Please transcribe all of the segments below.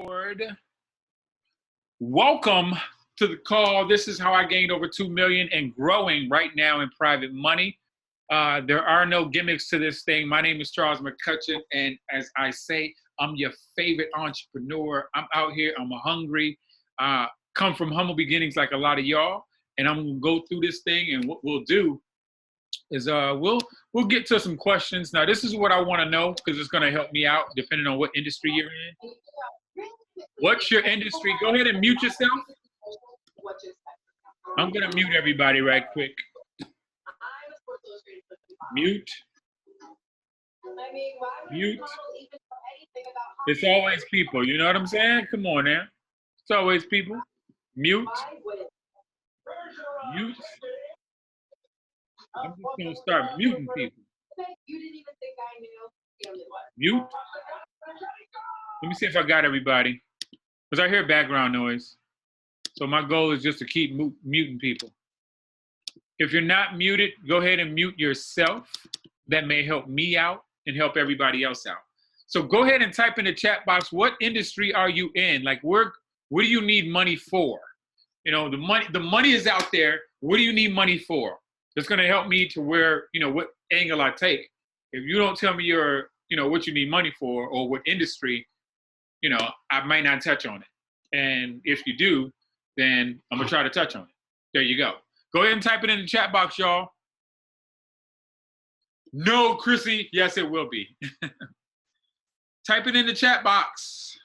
Lord. Welcome to the call. This is how I gained over 2 million and growing right now in private money. There are no gimmicks to this thing. My name is Charles McCutcheon, and as I say, I'm your favorite entrepreneur. I'm out here, I'm hungry, come from humble beginnings like a lot of y'all, and I'm gonna go through this thing, and what we'll do is we'll get to some questions. Now, this is what I wanna know, because it's gonna help me out depending on what industry you're in. What's your industry? Go ahead and mute yourself. I'm gonna mute everybody right quick. Mute. Mute. It's always people, you know what I'm saying? Come on now. It's always people. Mute. Mute. I'm just gonna start muting people. Mute. Let me see if I got everybody. Because I hear background noise. So my goal is just to keep muting people. If you're not muted, go ahead and mute yourself. That may help me out and help everybody else out. So go ahead and type in the chat box, what industry are you in? Like, what do you need money for? You know, the money is out there. What do you need money for? It's going to help me to where, you know, what angle I take. If you don't tell me what you need money for or what industry, you know, I might not touch on it. And if you do, then I'm going to try to touch on it. There you go. Go ahead and type it in the chat box, y'all. No, Chrissy. Yes, it will be. Type it in the chat box.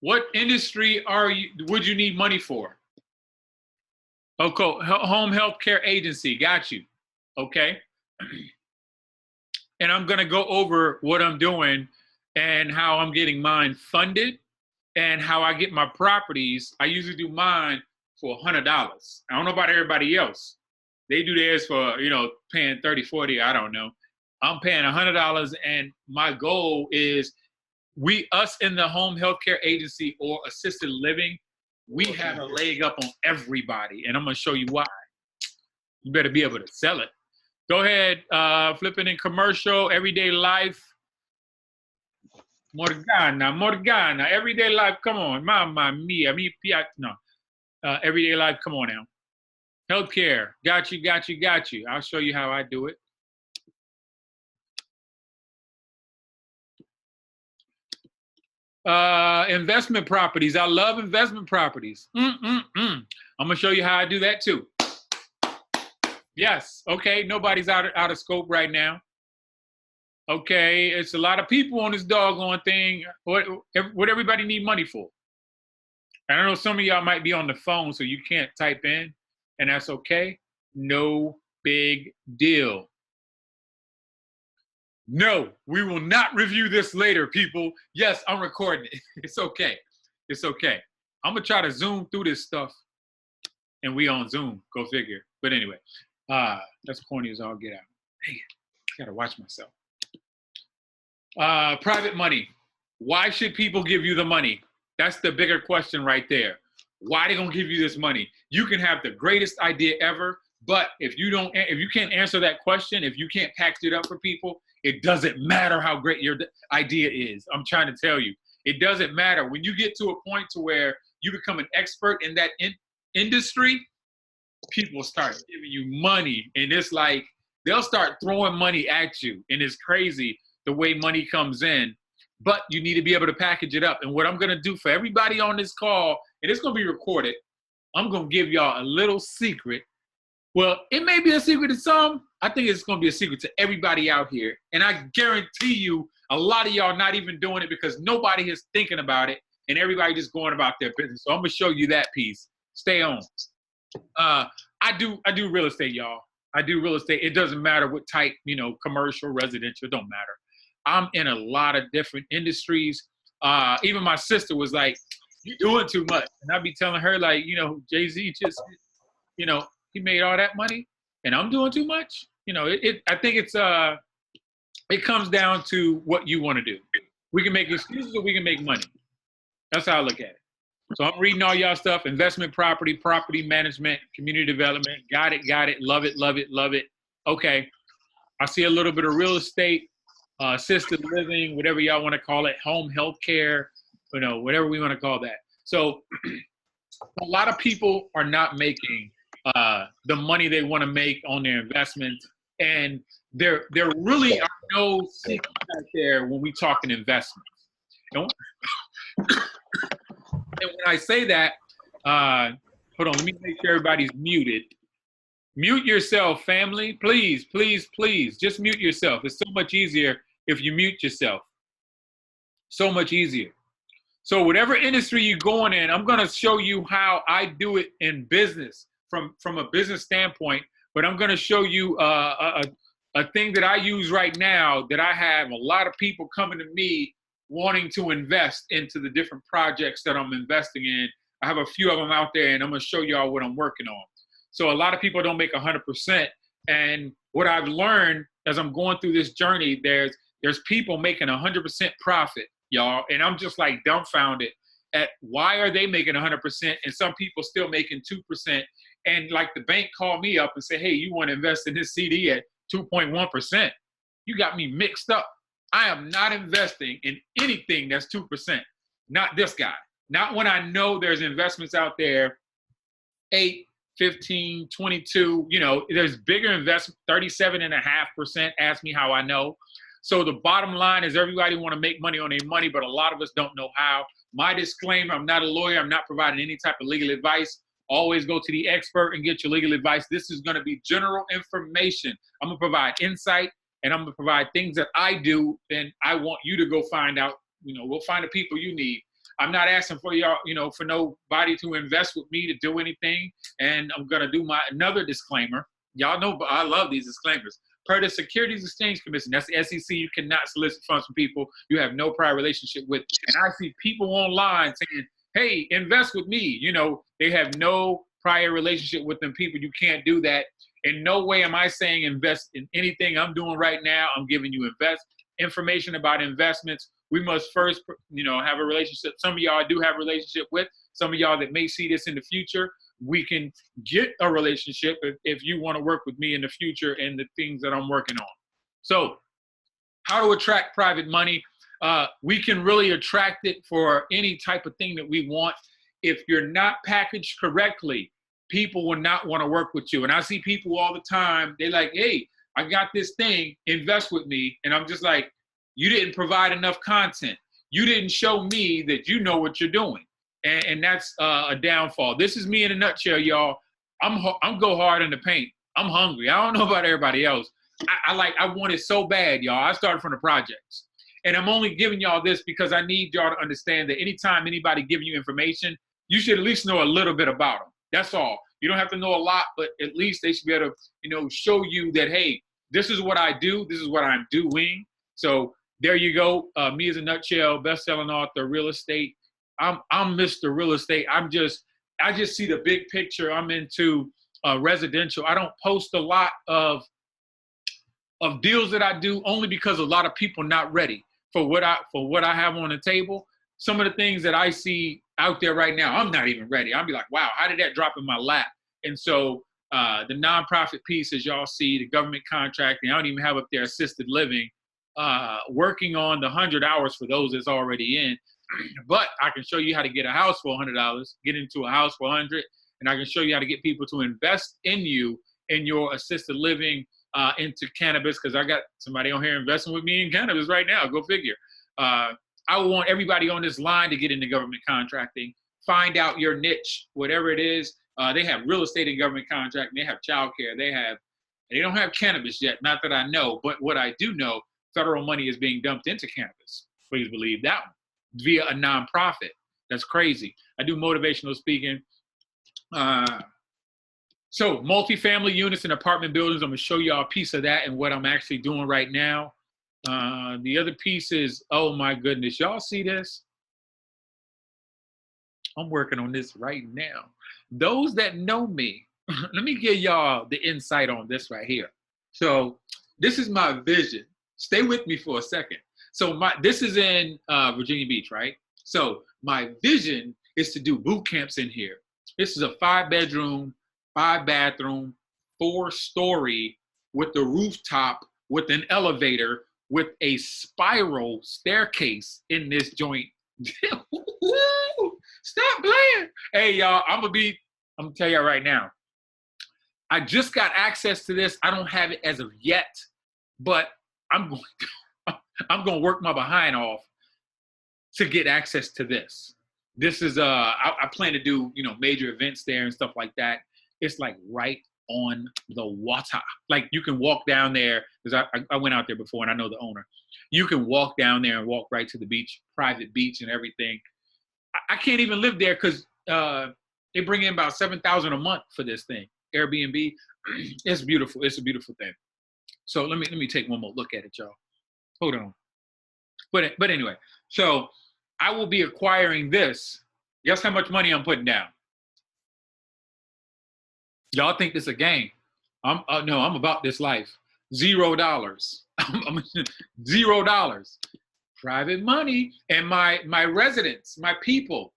What industry would you need money for? Okay, home health care agency. Got you. Okay. And I'm going to go over what I'm doing and how I'm getting mine funded and how I get my properties. I usually do mine for $100. I don't know about everybody else. They do theirs for, you know, paying 30, 40, I don't know. I'm paying $100, and my goal is us in the home health care agency or assisted living, we have a leg up on everybody, and I'm going to show you why. You better be able to sell it. Go ahead, flip it in commercial, everyday life. Morgana, everyday life, come on. Mamma mia, no. Everyday life, come on now. Healthcare, got you. I'll show you how I do it. Investment properties, I love investment properties. I'm gonna show you how I do that too. Yes, okay, nobody's out of scope right now. Okay, it's a lot of people on this doggone thing. What everybody need money for? I know some of y'all might be on the phone, so you can't type in, and that's okay. No big deal. No, we will not review this later, people. Yes, I'm recording it. It's okay. It's okay. I'm gonna try to zoom through this stuff, and we on Zoom. Go figure. But anyway, that's corny as all get out. Dang it. I gotta watch myself. Private money. Why should people give you the money? That's the bigger question right there. Why they gonna give you this money? You can have the greatest idea ever, but if you can't answer that question, if you can't package it up for people, it doesn't matter how great your idea is. I'm trying to tell you, it doesn't matter. When you get to a point to where you become an expert in that industry, people start giving you money, and it's like they'll start throwing money at you, and it's crazy the way money comes in. But you need to be able to package it up. And what I'm gonna do for everybody on this call, and it's gonna be recorded, I'm gonna give y'all a little secret. Well, it may be a secret to some. I think it's gonna be a secret to everybody out here. And I guarantee you, a lot of y'all not even doing it because nobody is thinking about it, and everybody just going about their business. So I'm gonna show you that piece. Stay on. I do real estate, y'all. I do real estate. It doesn't matter what type, you know, commercial, residential, it don't matter. I'm in a lot of different industries. Even my sister was like, "You're doing too much." And I'd be telling her, like, you know, Jay-Z just, you know, he made all that money and I'm doing too much. You know, I think it comes down to what you want to do. We can make excuses or we can make money. That's how I look at it. So I'm reading all y'all stuff: investment property, property management, community development. Got it. Love it. Okay. I see a little bit of real estate. assisted living, whatever y'all want to call it, home health care, you know, whatever we want to call that. So a lot of people are not making the money they want to make on their investment, and there really are no secrets out there when we talk in investments. And when I say that, hold on, let me make sure everybody's muted. Mute yourself, family. Please, please, please, just mute yourself. It's so much easier if you mute yourself. So much easier. So whatever industry you're going in, I'm going to show you how I do it in business from a business standpoint, but I'm going to show you a thing that I use right now that I have a lot of people coming to me wanting to invest into the different projects that I'm investing in. I have a few of them out there, and I'm going to show y'all what I'm working on. So a lot of people don't make 100%. And what I've learned as I'm going through this journey, there's people making 100% profit, y'all. And I'm just like dumbfounded at why are they making 100% and some people still making 2%. And like the bank called me up and said, hey, you want to invest in this CD at 2.1%? You got me mixed up. I am not investing in anything that's 2%. Not this guy. Not when I know there's investments out there, 8, 15, 22, you know, there's bigger investment, 37.5%. Ask me how I know. So the bottom line is everybody want to make money on their money, but a lot of us don't know how. My disclaimer, I'm not a lawyer. I'm not providing any type of legal advice. Always go to the expert and get your legal advice. This is going to be general information. I'm going to provide insight, and I'm going to provide things that I do, and I want you to go find out. You know, we'll find the people you need. I'm not asking for y'all, you know, for nobody to invest with me to do anything. And I'm going to do another disclaimer. Y'all know I love these disclaimers. Per the Securities Exchange Commission, that's the SEC, you cannot solicit funds from people you have no prior relationship with. And I see people online saying, hey, invest with me. You know, they have no prior relationship with them people. You can't do that. In no way am I saying invest in anything I'm doing right now. I'm giving you information about investments. We must first, you know, have a relationship. Some of y'all do have a relationship with. Some of y'all that may see this in the future, we can get a relationship if you want to work with me in the future and the things that I'm working on. So how to attract private money. We can really attract it for any type of thing that we want. If you're not packaged correctly, people will not want to work with you. And I see people all the time, they're like, hey, I got this thing, invest with me. And I'm just like, you didn't provide enough content. You didn't show me that you know what you're doing. And that's a downfall. This is me in a nutshell, y'all. I'm go hard in the paint. I'm hungry. I don't know about everybody else. I want it so bad, y'all. I started from the projects. And I'm only giving y'all this because I need y'all to understand that anytime anybody giving you information, you should at least know a little bit about them. That's all. You don't have to know a lot, but at least they should be able to, you know, show you that, hey, this is what I do. This is what I'm doing. So there you go. Me as a nutshell, best-selling author, real estate. I'm Mr. Real Estate. I just see the big picture. I'm into residential. I don't post a lot of deals that I do only because a lot of people not ready for what I have on the table. Some of the things that I see out there right now, I'm not even ready. I'll be like, wow, how did that drop in my lap? And so the nonprofit piece, as y'all see, the government contracting, I don't even have up there assisted living, working on the 100 hours for those that's already in. But I can show you how to get a house for $100, get into a house for $100, and I can show you how to get people to invest in you in your assisted living into cannabis, because I got somebody on here investing with me in cannabis right now. Go figure. I want everybody on this line to get into government contracting, find out your niche, whatever it is. They have real estate and government contracting. They have childcare. They don't have cannabis yet, not that I know. But what I do know, federal money is being dumped into cannabis. Please believe that one, via a nonprofit. That's crazy. I do motivational speaking. So multifamily units and apartment buildings, I'm gonna show y'all a piece of that and what I'm actually doing right now. The other piece is, oh my goodness, y'all see this? I'm working on this right now. Those that know me, let me give y'all the insight on this right here. So this is my vision. Stay with me for a second. So this is in Virginia Beach, right? So my vision is to do boot camps in here. This is a 5-bedroom, 5-bathroom, 4-story with the rooftop with an elevator with a spiral staircase in this joint. Stop playing. Hey, y'all, I'm gonna tell y'all right now. I just got access to this. I don't have it as of yet, but I'm going to work my behind off to get access to this. This is I plan to do, you know, major events there and stuff like that. It's like right on the water. Like you can walk down there, because I went out there before and I know the owner. You can walk down there and walk right to the beach, private beach and everything. I can't even live there because they bring in about $7,000 a month for this thing. Airbnb. It's beautiful. It's a beautiful thing. So let me take one more look at it, y'all. Hold on. But anyway, so I will be acquiring this. Guess how much money I'm putting down? Y'all think this is a game? No, I'm about this life. $0. I'm $0. Private money, and my residents, my people,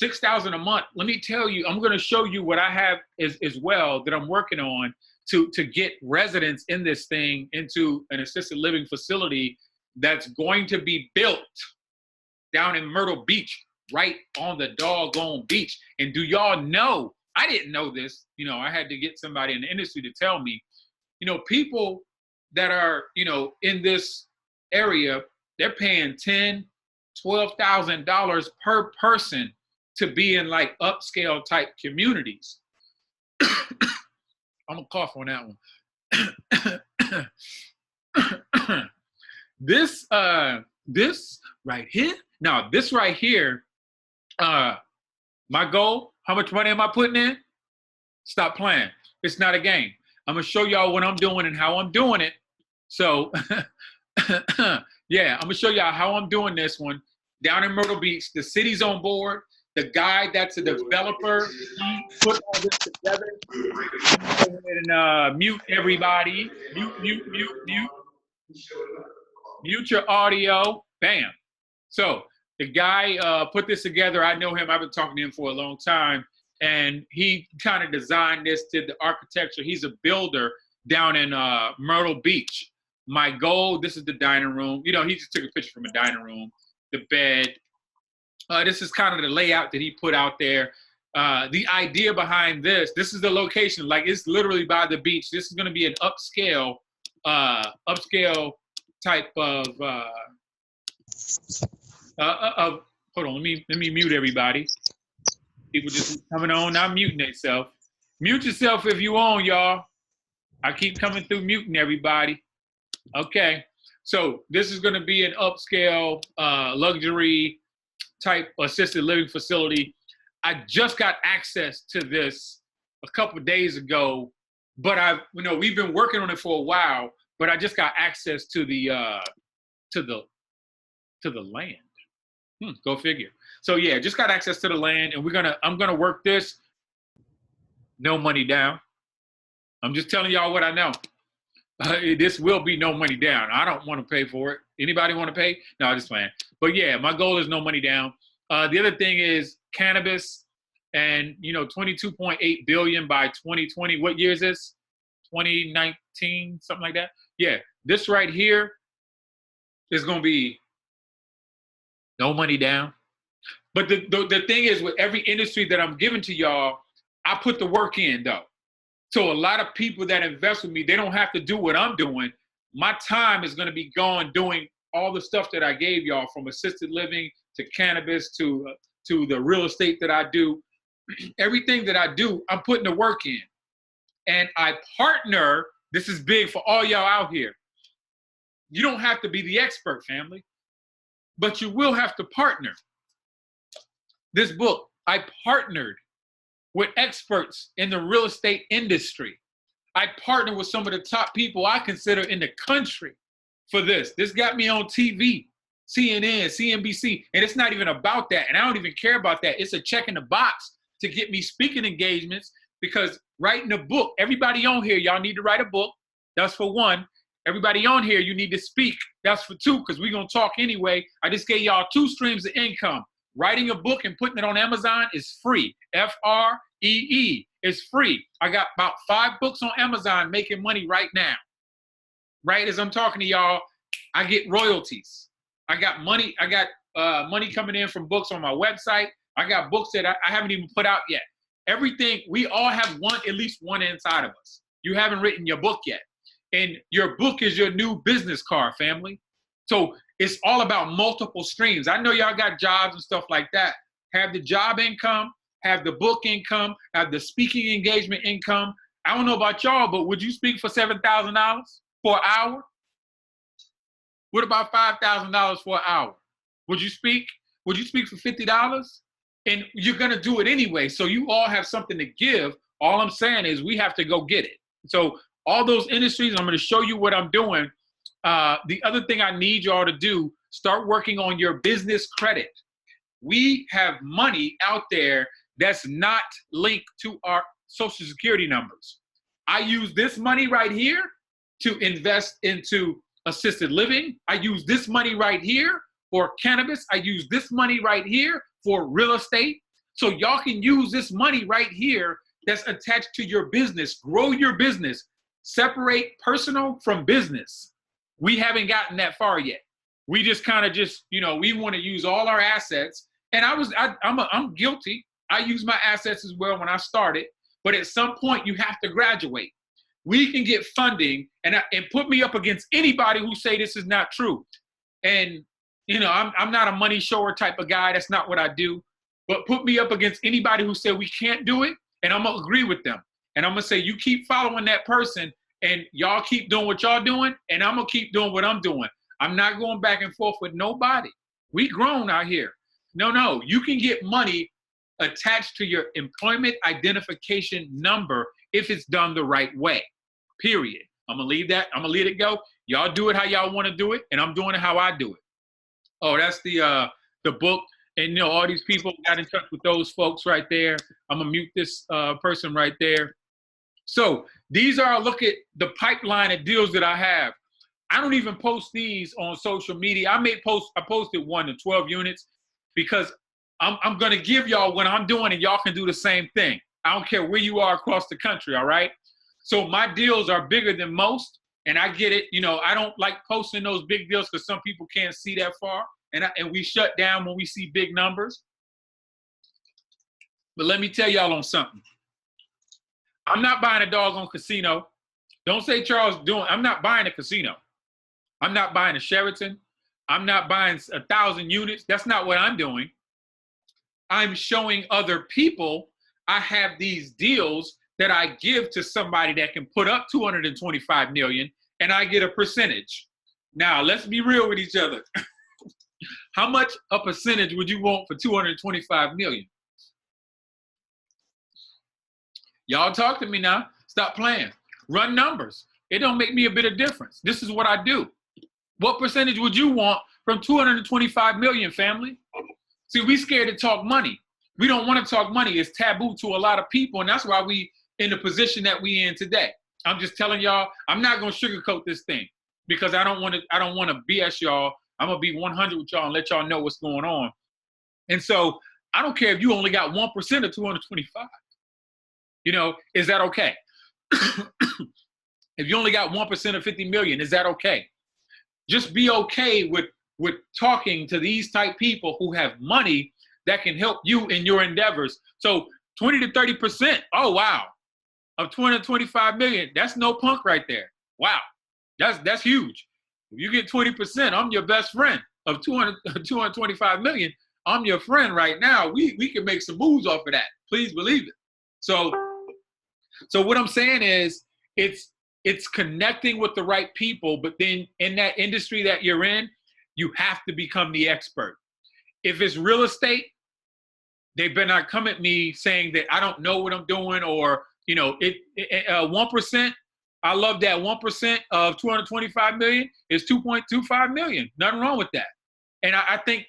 $6,000 a month. Let me tell you, I'm going to show you what I have as well that I'm working on to get residents in this thing into an assisted living facility that's going to be built down in Myrtle Beach, right on the doggone beach. And do y'all know, I didn't know this, you know, I had to get somebody in the industry to tell me, you know, people that are, you know, in this area, they're paying $10,000, $12,000 per person to be in like upscale type communities. I'm gonna cough on that one. This right here. Now this right here, my goal, how much money am I putting in? Stop playing. It's not a game. I'm gonna show y'all what I'm doing and how I'm doing it. So yeah, I'm gonna show y'all how I'm doing this one down in Myrtle Beach. The city's on board. The guy that's a developer, he put all this together. And mute everybody. Mute your audio. Bam. So the guy put this together. I know him. I've been talking to him for a long time. And he kind of designed this, did the architecture. He's a builder down in Myrtle Beach. My goal, this is the dining room. You know, he just took a picture from a dining room, the bed. This is kind of the layout that he put out there. The idea behind this is the location. Like, it's literally by the beach. This is going to be an upscale type of hold on, let me mute everybody. People just coming on, not muting themselves. Mute yourself if you on, y'all. I keep coming through muting everybody. Okay, so this is going to be an upscale luxury type assisted living facility. I just got access to this a couple of days ago, but we've been working on it for a while, but I just got access to the land. Go figure. So yeah, just got access to the land, and I'm gonna work this. No money down. I'm just telling y'all what I know. This will be no money down. I don't want to pay for it. Anybody want to pay? No, I'm just playing. But yeah, my goal is no money down. The other thing is cannabis, and 22.8 billion by 2020. What year is this? 2019, something like that. Yeah, this right here is gonna be no money down. But the thing is, with every industry that I'm giving to y'all, I put the work in though. So a lot of people that invest with me, they don't have to do what I'm doing. My time is going to be gone doing all the stuff that I gave y'all, from assisted living to cannabis to the real estate that I do. Everything that I do, I'm putting the work in. And I partner. This is big for all y'all out here. You don't have to be the expert, family, but you will have to partner. This book, I partnered with experts in the real estate industry. I partnered with some of the top people I consider in the country for this. This got me on TV, CNN, CNBC, and it's not even about that. And I don't even care about that. It's a check in the box to get me speaking engagements, because writing a book, everybody on here, y'all need to write a book. That's for one. Everybody on here, you need to speak. That's for two, because we're going to talk anyway. I just gave y'all 2 streams of income. Writing a book and putting it on Amazon is free. Free. It's free. I got about 5 books on Amazon making money right now. Right as I'm talking to y'all, I get royalties. I got money. I got money coming in from books on my website. I got books that I haven't even put out yet. Everything, we all have at least one inside of us. You haven't written your book yet. And your book is your new business card, family. So it's all about multiple streams. I know y'all got jobs and stuff like that. Have the job income, have the book income, have the speaking engagement income. I don't know about y'all, but would you speak for $7,000 for an hour? What about $5,000 for an hour? Would you speak? Would you speak for $50? And you're going to do it anyway. So you all have something to give. All I'm saying is we have to go get it. So all those industries, I'm going to show you what I'm doing. The other thing I need y'all to do, start working on your business credit. We have money out there that's not linked to our Social Security numbers. I use this money right here to invest into assisted living. I use this money right here for cannabis. I use this money right here for real estate. So y'all can use this money right here that's attached to your business. Grow your business. Separate personal from business. We haven't gotten that far yet. We just kind of we want to use all our assets. And I'm guilty. I used my assets as well when I started. But at some point, you have to graduate. We can get funding and put me up against anybody who say this is not true. And I'm not a money shower type of guy. That's not what I do. But put me up against anybody who said we can't do it, and I'm going to agree with them. And I'm going to say, you keep following that person, and y'all keep doing what y'all doing, and I'm going to keep doing what I'm doing. I'm not going back and forth with nobody. We grown out here. No. You can get money attached to your employment identification number if it's done the right way, period. I'm going to leave that. I'm going to let it go. Y'all do it how y'all want to do it, and I'm doing it how I do it. Oh, that's the book. And, all these people got in touch with those folks right there. I'm going to mute this person right there. So these are, look at the pipeline of deals that I have. I don't even post these on social media. I posted 1 to 12 units because I'm going to give y'all what I'm doing and y'all can do the same thing. I don't care where you are across the country, all right? So my deals are bigger than most, and I get it. I don't like posting those big deals because some people can't see that far. And we shut down when we see big numbers. But let me tell y'all on something. I'm not buying a doggone casino. Don't say Charles doing. I'm not buying a casino. I'm not buying a Sheraton. I'm not buying 1,000 units. That's not what I'm doing. I'm showing other people I have these deals that I give to somebody that can put up 225 million, and I get a percentage. Now, let's be real with each other. How much a percentage would you want for 225 million? Y'all talk to me now. Stop playing. Run numbers. It don't make me a bit of difference. This is what I do. What percentage would you want from 225 million, family? See, we scared to talk money. We don't want to talk money. It's taboo to a lot of people, and that's why we in the position that we in today. I'm just telling y'all, I'm not going to sugarcoat this thing because I don't want to BS y'all. I'm going to be 100 with y'all and let y'all know what's going on. And so I don't care if you only got 1% of 225. Is that okay? If you only got 1% of 50 million, is that okay? Just be okay with talking to these type people who have money that can help you in your endeavors. So 20 to 30%, oh, wow, of 225 million, that's no punk right there. Wow, that's huge. If you get 20%, I'm your best friend of 225 million. I'm your friend right now. We can make some moves off of that. Please believe it. So what I'm saying is it's connecting with the right people, but then in that industry that you're in, you have to become the expert. If it's real estate, they better not come at me saying that I don't know what I'm doing or, 1%. I love that 1% of 225 million is 2.25 million. Nothing wrong with that. And I think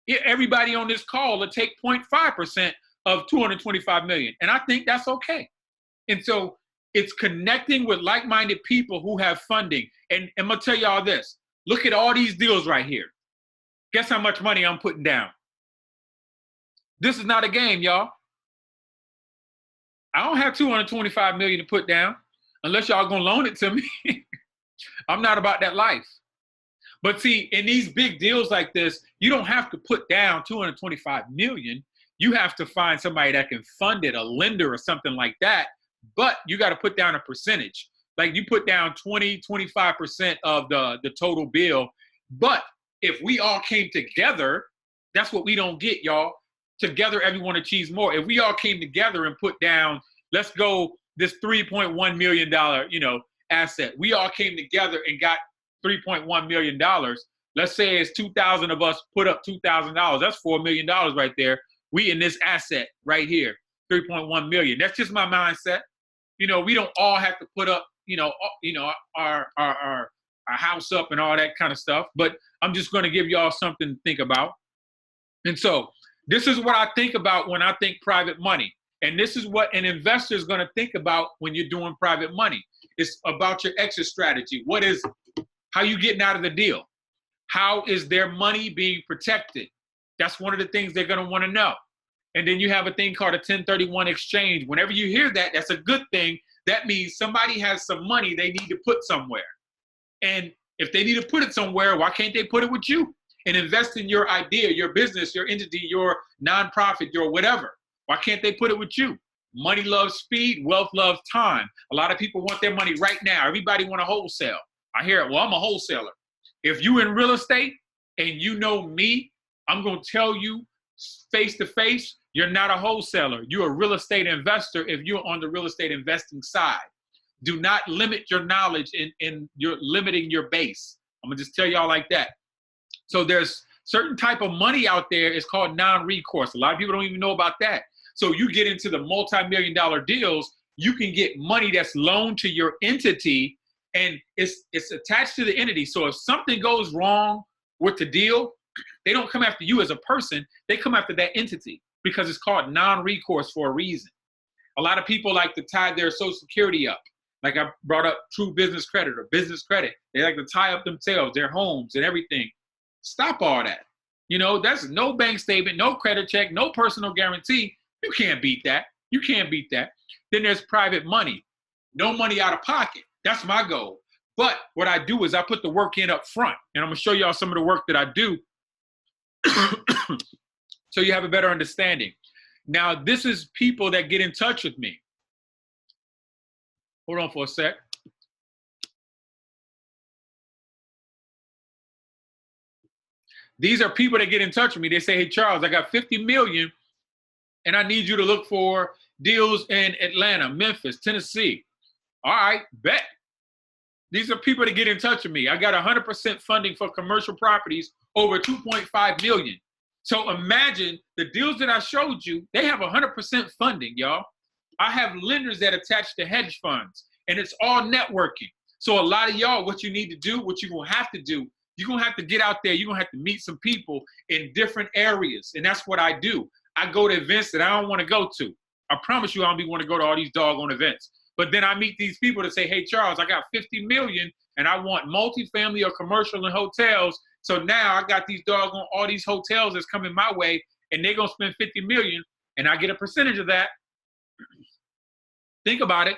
everybody on this call will take 0.5% of 225 million. And I think that's okay. And so it's connecting with like-minded people who have funding. And I'm going to tell y'all this. Look at all these deals right here. Guess how much money I'm putting down? This is not a game, y'all. I don't have 225 million to put down unless y'all going to loan it to me. I'm not about that life. But see, in these big deals like this, you don't have to put down 225 million. You have to find somebody that can fund it, a lender or something like that. But you got to put down a percentage. Like you put down 20, 25% of the total bill. But if we all came together, that's what we don't get, y'all. Together, everyone achieves more. If we all came together and put down, let's go this $3.1 million, asset. We all came together and got $3.1 million. Let's say it's 2,000 of us put up $2,000. That's $4 million right there. We in this asset right here, 3.1 million. That's just my mindset. We don't all have to put up, our house up and all that kind of stuff. But I'm just going to give y'all something to think about. And so this is what I think about when I think private money. And this is what an investor is going to think about when you're doing private money. It's about your exit strategy. What is it? How you getting out of the deal? How is their money being protected? That's one of the things they're going to want to know. And then you have a thing called a 1031 exchange. Whenever you hear that, that's a good thing. That means somebody has some money they need to put somewhere. And if they need to put it somewhere, why can't they put it with you and invest in your idea, your business, your entity, your nonprofit, your whatever? Why can't they put it with you? Money loves speed, wealth loves time. A lot of people want their money right now. Everybody want to wholesale. I hear it. Well, I'm a wholesaler. If you in real estate and you know me, I'm going to tell you face to face, you're not a wholesaler. You're a real estate investor if you're on the real estate investing side. Do not limit your knowledge in you're limiting your base. I'm going to just tell y'all like that. So there's certain type of money out there. It's called non-recourse. A lot of people don't even know about that. So you get into the multi-million-dollar deals, you can get money that's loaned to your entity, and it's attached to the entity. So if something goes wrong with the deal, they don't come after you as a person. They come after that entity because it's called non-recourse for a reason. A lot of people like to tie their Social Security up. Like I brought up True Business Credit or Business Credit. They like to tie up themselves, their homes and everything. Stop all that. That's no bank statement, no credit check, no personal guarantee. You can't beat that. You can't beat that. Then there's private money. No money out of pocket. That's my goal. But what I do is I put the work in up front. And I'm going to show y'all some of the work that I do so you have a better understanding. Now, this is people that get in touch with me. Hold on for a sec. These are people that get in touch with me. They say, hey, Charles, I got 50 million and I need you to look for deals in Atlanta, Memphis, Tennessee. All right, bet. These are people that get in touch with me. I got 100% funding for commercial properties over 2.5 million. So imagine the deals that I showed you, they have 100% funding, y'all. I have lenders that attach to hedge funds, and it's all networking. So a lot of y'all, what you need to do, what you're going to have to do, you're going to have to get out there. You're going to have to meet some people in different areas. And that's what I do. I go to events that I don't want to go to. I promise you I don't want to go to all these doggone events. But then I meet these people that say, hey, Charles, I got 50 million and I want multifamily or commercial and hotels. So now I got these doggone, all these hotels that's coming my way and they're going to spend 50 million and I get a percentage of that. Think about it.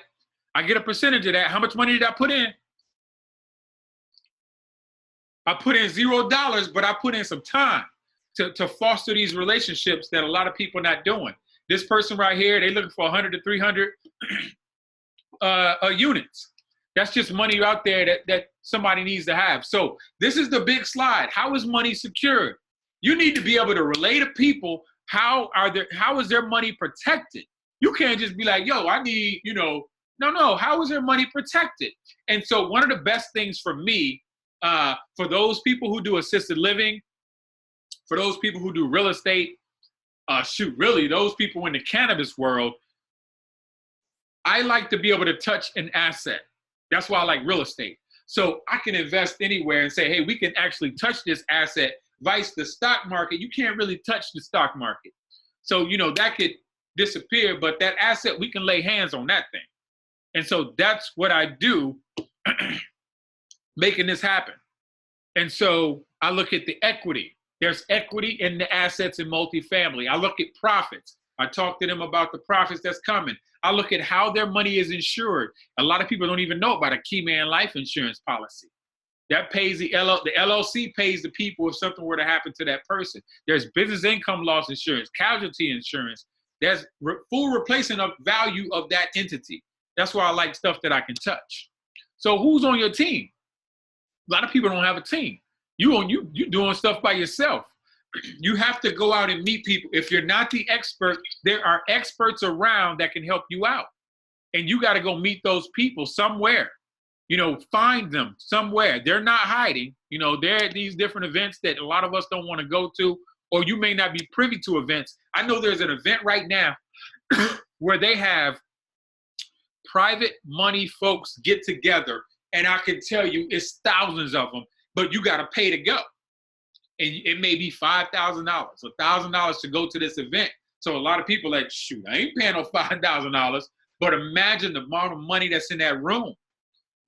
I get a percentage of that. How much money did I put in? I put in $0, but I put in some time to foster these relationships that a lot of people are not doing. This person right here, they're looking for 100 to 300 units. That's just money out there that somebody needs to have. So this is the big slide. How is money secured? You need to be able to relay to people how is their money protected? You can't just be like, yo, I need, no, how is their money protected? And so one of the best things for me, for those people who do assisted living, for those people who do real estate, really, those people in the cannabis world, I like to be able to touch an asset. That's why I like real estate. So I can invest anywhere and say, hey, we can actually touch this asset. Vice the stock market, you can't really touch the stock market. So, that could disappear, but that asset, we can lay hands on that thing. And so that's what I do, making this happen. And so I look at the equity. There's equity in the assets in multifamily. I look at profits. I talk to them about the profits that's coming. I look at how their money is insured. A lot of people don't even know about a key man life insurance policy. That pays the LLC pays the people if something were to happen to that person. There's business income loss insurance, casualty insurance. There's full replacement of value of that entity. That's why I like stuff that I can touch. So who's on your team? A lot of people don't have a team. You doing stuff by yourself. You have to go out and meet people. If you're not the expert, there are experts around that can help you out. And you got to go meet those people somewhere. You know, find them somewhere. They're not hiding. You know, they're at these different events that a lot of us don't want to go to, or you may not be privy to events. I know there's an event right now where they have private money folks get together, and I can tell you it's thousands of them, but you got to pay to go. And it may be $5,000, $1,000 to go to this event. So a lot of people are like, shoot, I ain't paying no $5,000. But imagine the amount of money that's in that room.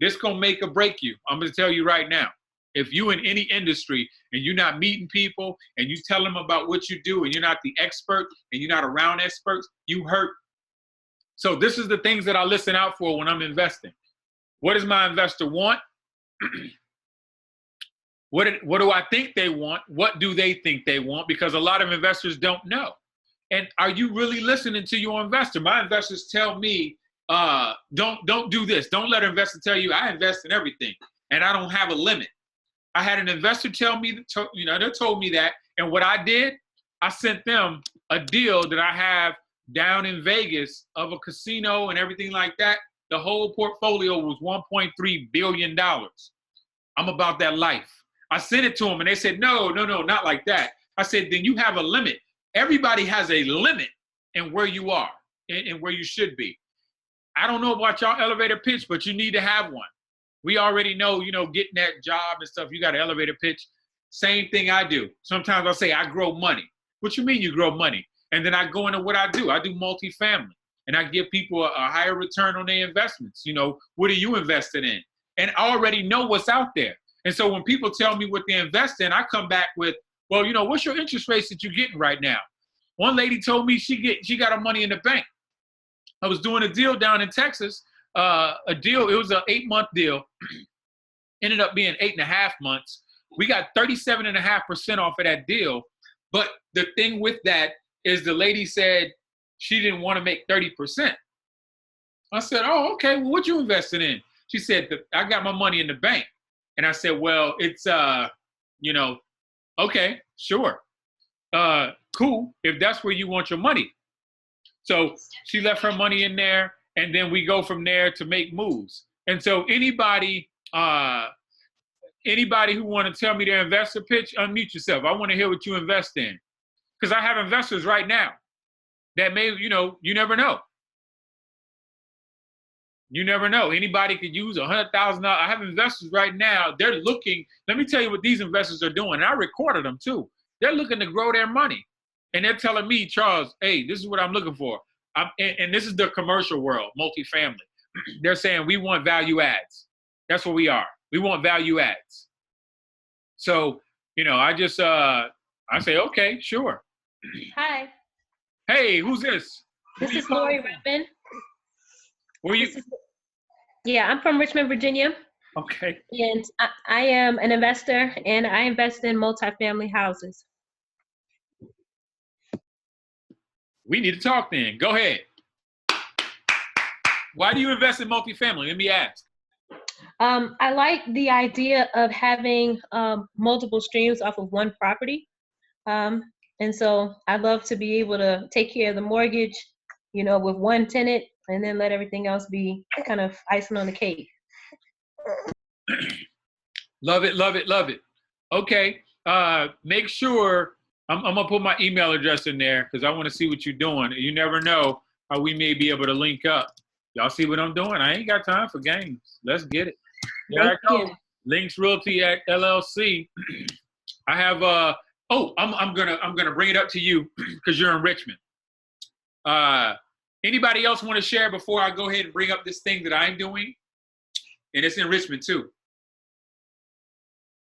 This gonna make or break you. I'm gonna tell you right now. If you in any industry and you're not meeting people and you tell them about what you do and you're not the expert and you're not around experts, you hurt. So this is the things that I listen out for when I'm investing. What does my investor want? What do I think they want? What do they think they want? Because a lot of investors don't know. And are you really listening to your investor? My investors tell me, don't do this. Don't let an investor tell you I invest in everything and I don't have a limit. I had an investor tell me, they told me that. And what I did, I sent them a deal that I have down in Vegas of a casino and everything like that. The whole portfolio was $1.3 billion. I'm about that life. I sent it to them and they said, no, not like that. I said, then you have a limit. Everybody has a limit in where you are and where you should be. I don't know about y'all elevator pitch, but you need to have one. We already know, getting that job and stuff, you got an elevator pitch. Same thing I do. Sometimes I say I grow money. What you mean you grow money? And then I go into what I do. I do multifamily and I give people a higher return on their investments. What are you invested in? And I already know what's out there. And so when people tell me what they invest in, I come back with, well, what's your interest rates that you're getting right now? One lady told me she got her money in the bank. I was doing a deal down in Texas, it was an 8-month deal, ended up being 8.5 months. We got 37.5% off of that deal. But the thing with that is the lady said she didn't want to make 30%. I said, oh, okay, well, what you invested in? She said, I got my money in the bank. And I said, well, it's, okay, sure. Cool, if that's where you want your money. So she left her money in there, and then we go from there to make moves. And so anybody who want to tell me their investor pitch, unmute yourself. I want to hear what you invest in. Because I have investors right now that may, you never know. You never know. Anybody could use $100,000. I have investors right now. They're looking. Let me tell you what these investors are doing. And I recorded them too. They're looking to grow their money. And they're telling me, Charles, hey, this is what I'm looking for. And this is the commercial world, multifamily. They're saying we want value adds. That's what we are. We want value adds. So, I just, I say, okay, sure. Hi. Hey, who's this? This is Lori Redmond. Where you? Yeah, I'm from Richmond, Virginia. Okay. And I am an investor, and I invest in multifamily houses. We need to talk then. Go ahead. Why do you invest in multifamily? Let me ask. I like the idea of having multiple streams off of one property. And so I love to be able to take care of the mortgage, with one tenant, and then let everything else be kind of icing on the cake. Love it, love it, love it. Okay, make sure, I'm gonna put my email address in there because I wanna see what you're doing. You never know how we may be able to link up. Y'all see what I'm doing? I ain't got time for games. Let's get it. Here I go. LinxRealtyLLC. I have, I'm gonna bring it up to you because you're in Richmond. Anybody else want to share before I go ahead and bring up this thing that I'm doing? And it's in Richmond too.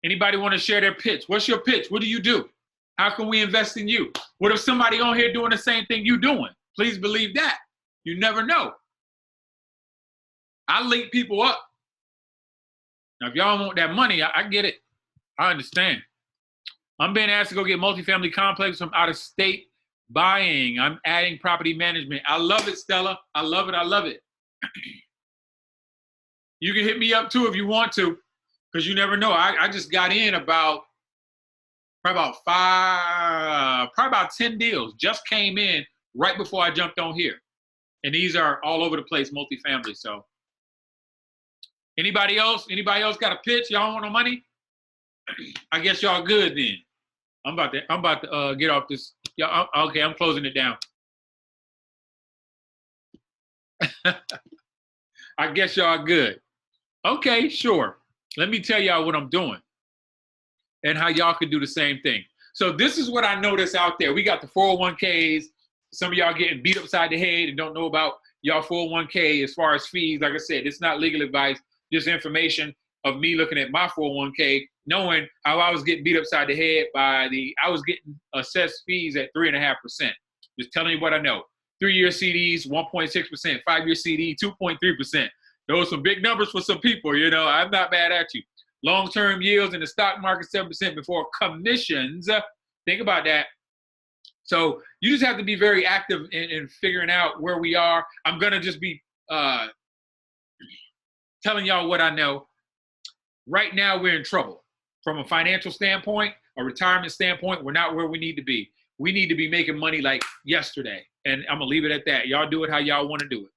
Anybody want to share their pitch? What's your pitch? What do you do? How can we invest in you? What if somebody on here doing the same thing you're doing? Please believe that. You never know. I link people up. Now, if y'all want that money, I get it. I understand. I'm being asked to go get multifamily complex from out of state buying. I'm adding property management. I love it, Stella. I love it. I love it. You can hit me up too if you want to, because you never know. I just got in probably about 10 deals. Just came in right before I jumped on here. And these are all over the place, multifamily. So anybody else? Anybody else got a pitch? Y'all want no money? I guess y'all good then. I'm about to get off this. Yeah, okay, I'm closing it down. I guess y'all good. Okay, sure. Let me tell y'all what I'm doing and how y'all can do the same thing. So this is what I notice out there. We got the 401ks. Some of y'all getting beat upside the head and don't know about y'all 401k as far as fees. Like I said, it's not legal advice, just information of me looking at my 401k, knowing how I was getting beat upside the head I was getting assessed fees at 3.5%. Just telling you what I know. 3-year CDs, 1.6%, 5-year CD, 2.3%. Those are some big numbers for some people, you know. I'm not mad at you. Long-term yields in the stock market, 7% before commissions. Think about that. So you just have to be very active in figuring out where we are. I'm going to just be telling y'all what I know. Right now, we're in trouble. From a financial standpoint, a retirement standpoint, we're not where we need to be. We need to be making money like yesterday. And I'm going to leave it at that. Y'all do it how y'all want to do it.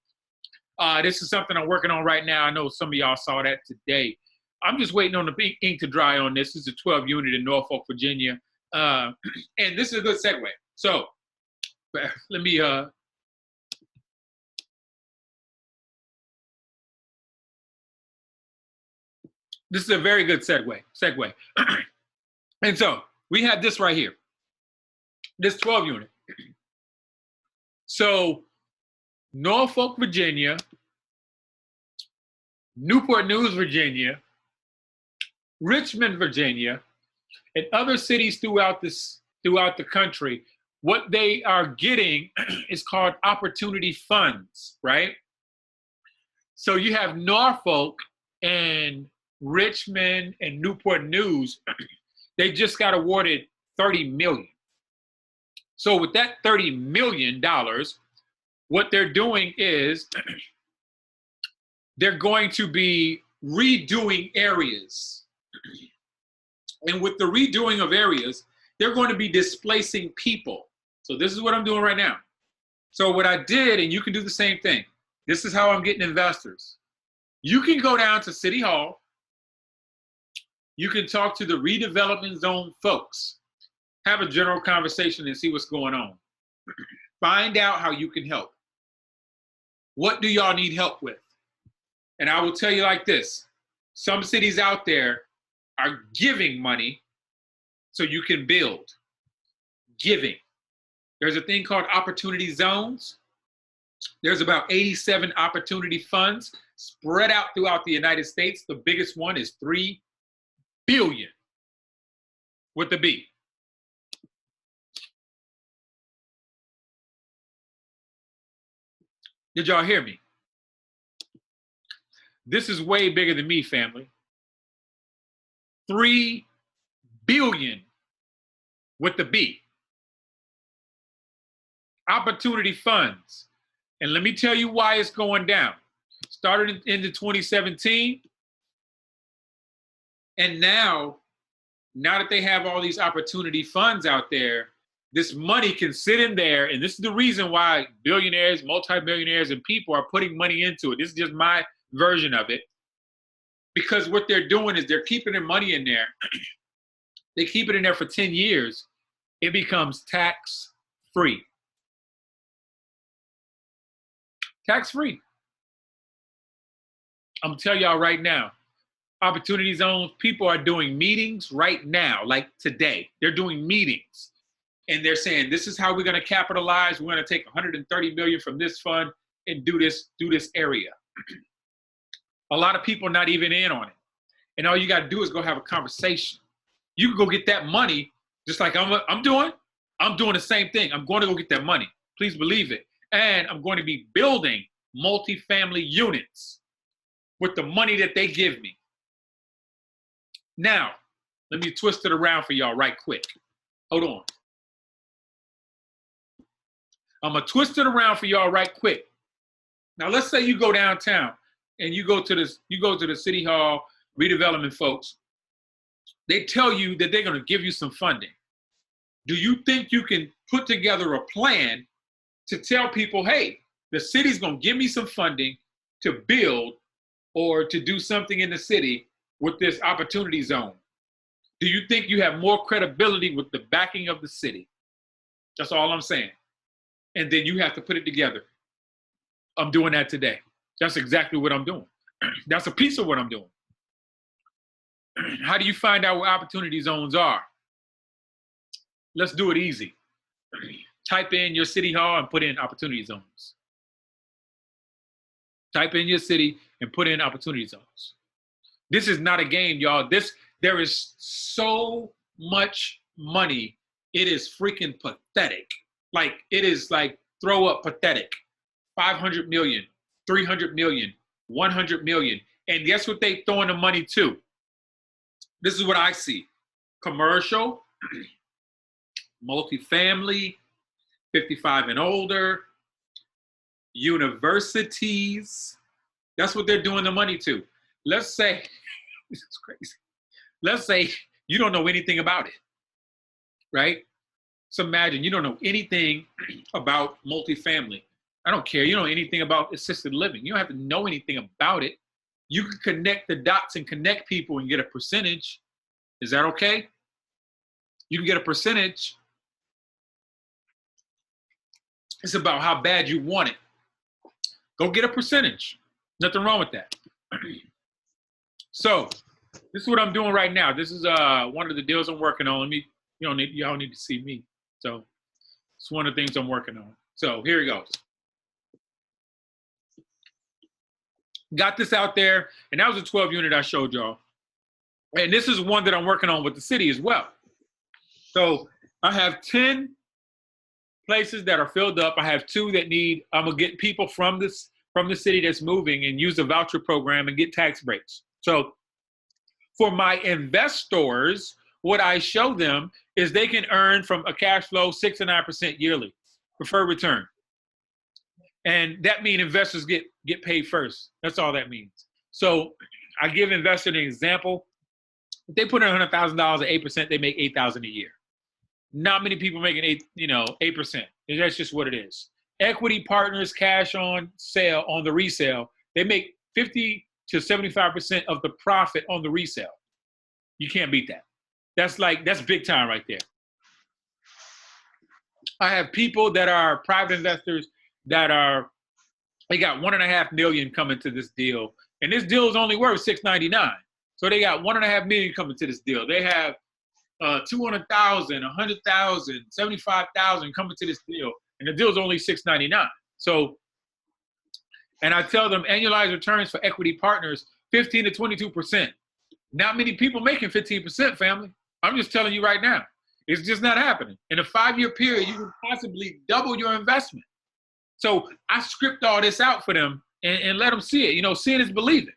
This is something I'm working on right now. I know some of y'all saw that today. I'm just waiting on the ink to dry on this. This is a 12 unit in Norfolk, Virginia. And this is a good segue. So let me, this is a very good segue. And so we have this right here, this 12 unit. So Norfolk, Virginia, Newport News, Virginia, Richmond, Virginia, and other cities throughout the country, what they are getting is called opportunity funds, right? So you have Norfolk and Richmond and Newport News, they just got awarded $30 million. So with that $30 million, what they're doing is they're going to be redoing areas. And with the redoing of areas, they're going to be displacing people. So this is what I'm doing right now. So what I did, and you can do the same thing. This is how I'm getting investors. You can go down to City Hall. You can talk to the redevelopment zone folks. Have a general conversation and see what's going on. Find out how you can help. What do y'all need help with? And I will tell you like this. Some cities out there are giving money so you can build. Giving. There's a thing called opportunity zones. There's about 87 opportunity funds spread out throughout the United States. The biggest one is $3 billion with the B. Did y'all hear me? This is way bigger than me, family. 3 billion with the B. Opportunity funds. And let me tell you why it's going down. Started into 2017. And now that they have all these opportunity funds out there, this money can sit in there. And this is the reason why billionaires, multimillionaires, and people are putting money into it. This is just my version of it. Because what they're doing is they're keeping their money in there. They keep it in there for 10 years. It becomes tax-free. Tax-free. I'm gonna tell y'all right now, opportunity zones, people are doing meetings right now, like today. They're doing meetings. And they're saying, this is how we're gonna capitalize. We're gonna take 130 million from this fund and do this area. A lot of people not even in on it. And all you gotta do is go have a conversation. You can go get that money, just like I'm doing the same thing. I'm going to go get that money. Please believe it. And I'm going to be building multifamily units with the money that they give me. Now, let me twist it around for y'all right quick. Hold on. I'm going to twist it around for y'all right quick. Now, let's say you go downtown and you go to the city hall redevelopment folks. They tell you that they're going to give you some funding. Do you think you can put together a plan to tell people, hey, the city's going to give me some funding to build or to do something in the city with this opportunity zone? Do you think you have more credibility with the backing of the city? That's all I'm saying. And then you have to put it together. I'm doing that today. That's exactly what I'm doing. That's a piece of what I'm doing. How do you find out where opportunity zones are? Let's do it easy. Type in your city hall and put in opportunity zones. Type in your city and put in opportunity zones. This is not a game, y'all. There is so much money. It is freaking pathetic. Like, it is like throw up pathetic. 500 million, 300 million, 100 million. And guess what they throwing the money to? This is what I see. Commercial, multifamily, 55 and older, universities. That's what they're doing the money to. Let's say, this is crazy. Let's say you don't know anything about it, right? So imagine you don't know anything about multifamily. I don't care. You don't know anything about assisted living. You don't have to know anything about it. You can connect the dots and connect people and get a percentage. Is that okay? You can get a percentage. It's about how bad you want it. Go get a percentage. Nothing wrong with that. So this is what I'm doing right now. This is one of the deals I'm working on. Y'all need to see me. So it's one of the things I'm working on. So here it goes. Got this out there, and that was a 12 unit I showed y'all. And this is one that I'm working on with the city as well. So I have 10 places that are filled up. I have 2 that I'm gonna get people from the city that's moving and use the voucher program and get tax breaks. So for my investors, what I show them is they can earn from a cash flow 6 to 9% yearly, preferred return. And that means investors get paid first. That's all that means. So I give investors an example. If they put in $100,000 at 8%, they make $8,000 a year. Not many people making 8%. That's just what it is. Equity partners, cash on sale, on the resale, they make 50 to 75% of the profit on the resale. You can't beat that. That's big time right there. I have people that are private investors that they got $1.5 million coming to this deal. And this deal is only worth $699. So they got $1.5 million coming to this deal. They have 200,000, 100,000, 75,000 coming to this deal. And the deal is only $699. So, and I tell them annualized returns for equity partners, 15 to 22%. Not many people making 15%, family. I'm just telling you right now. It's just not happening. In a 5-year period, you can possibly double your investment. So I script all this out for them and let them see it. Seeing is believing.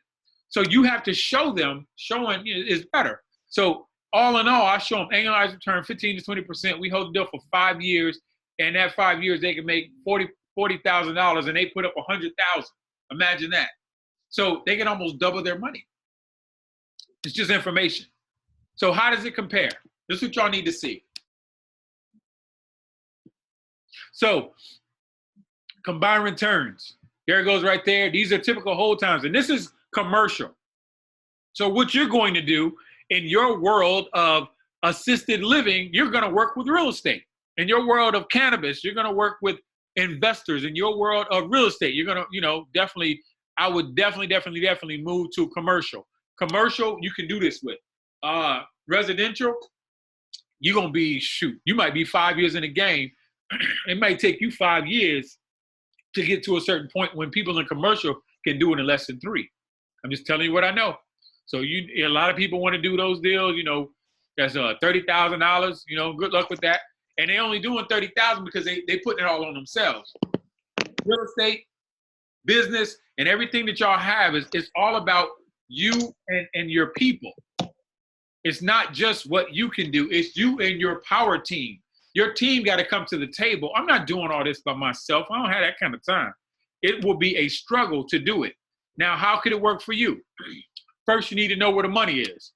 So you have to show them, showing is better. So all in all, I show them annualized return 15 to 20%. We hold the deal for 5 years. And that 5 years, they can make $40,000 and they put up $100,000. Imagine that. So they can almost double their money. It's just information. So how does it compare? This is what y'all need to see. So combined returns. There it goes right there. These are typical hold times. And this is commercial. So what you're going to do in your world of assisted living, you're going to work with real estate. In your world of cannabis, you're going to work with investors. In your world of real estate, you're going to, I would definitely move to commercial. Commercial, you can do this with. Residential, you're going to be, you might be 5 years in the game. It might take you 5 years to get to a certain point when people in commercial can do it in less than 3. I'm just telling you what I know. So a lot of people want to do those deals, that's $30,000, good luck with that. And they only doing $30,000 because they putting it all on themselves. Real estate, business, and everything that y'all have is all about you and your people. It's not just what you can do. It's you and your power team. Your team got to come to the table. I'm not doing all this by myself. I don't have that kind of time. It will be a struggle to do it. Now, how could it work for you? First, you need to know where the money is.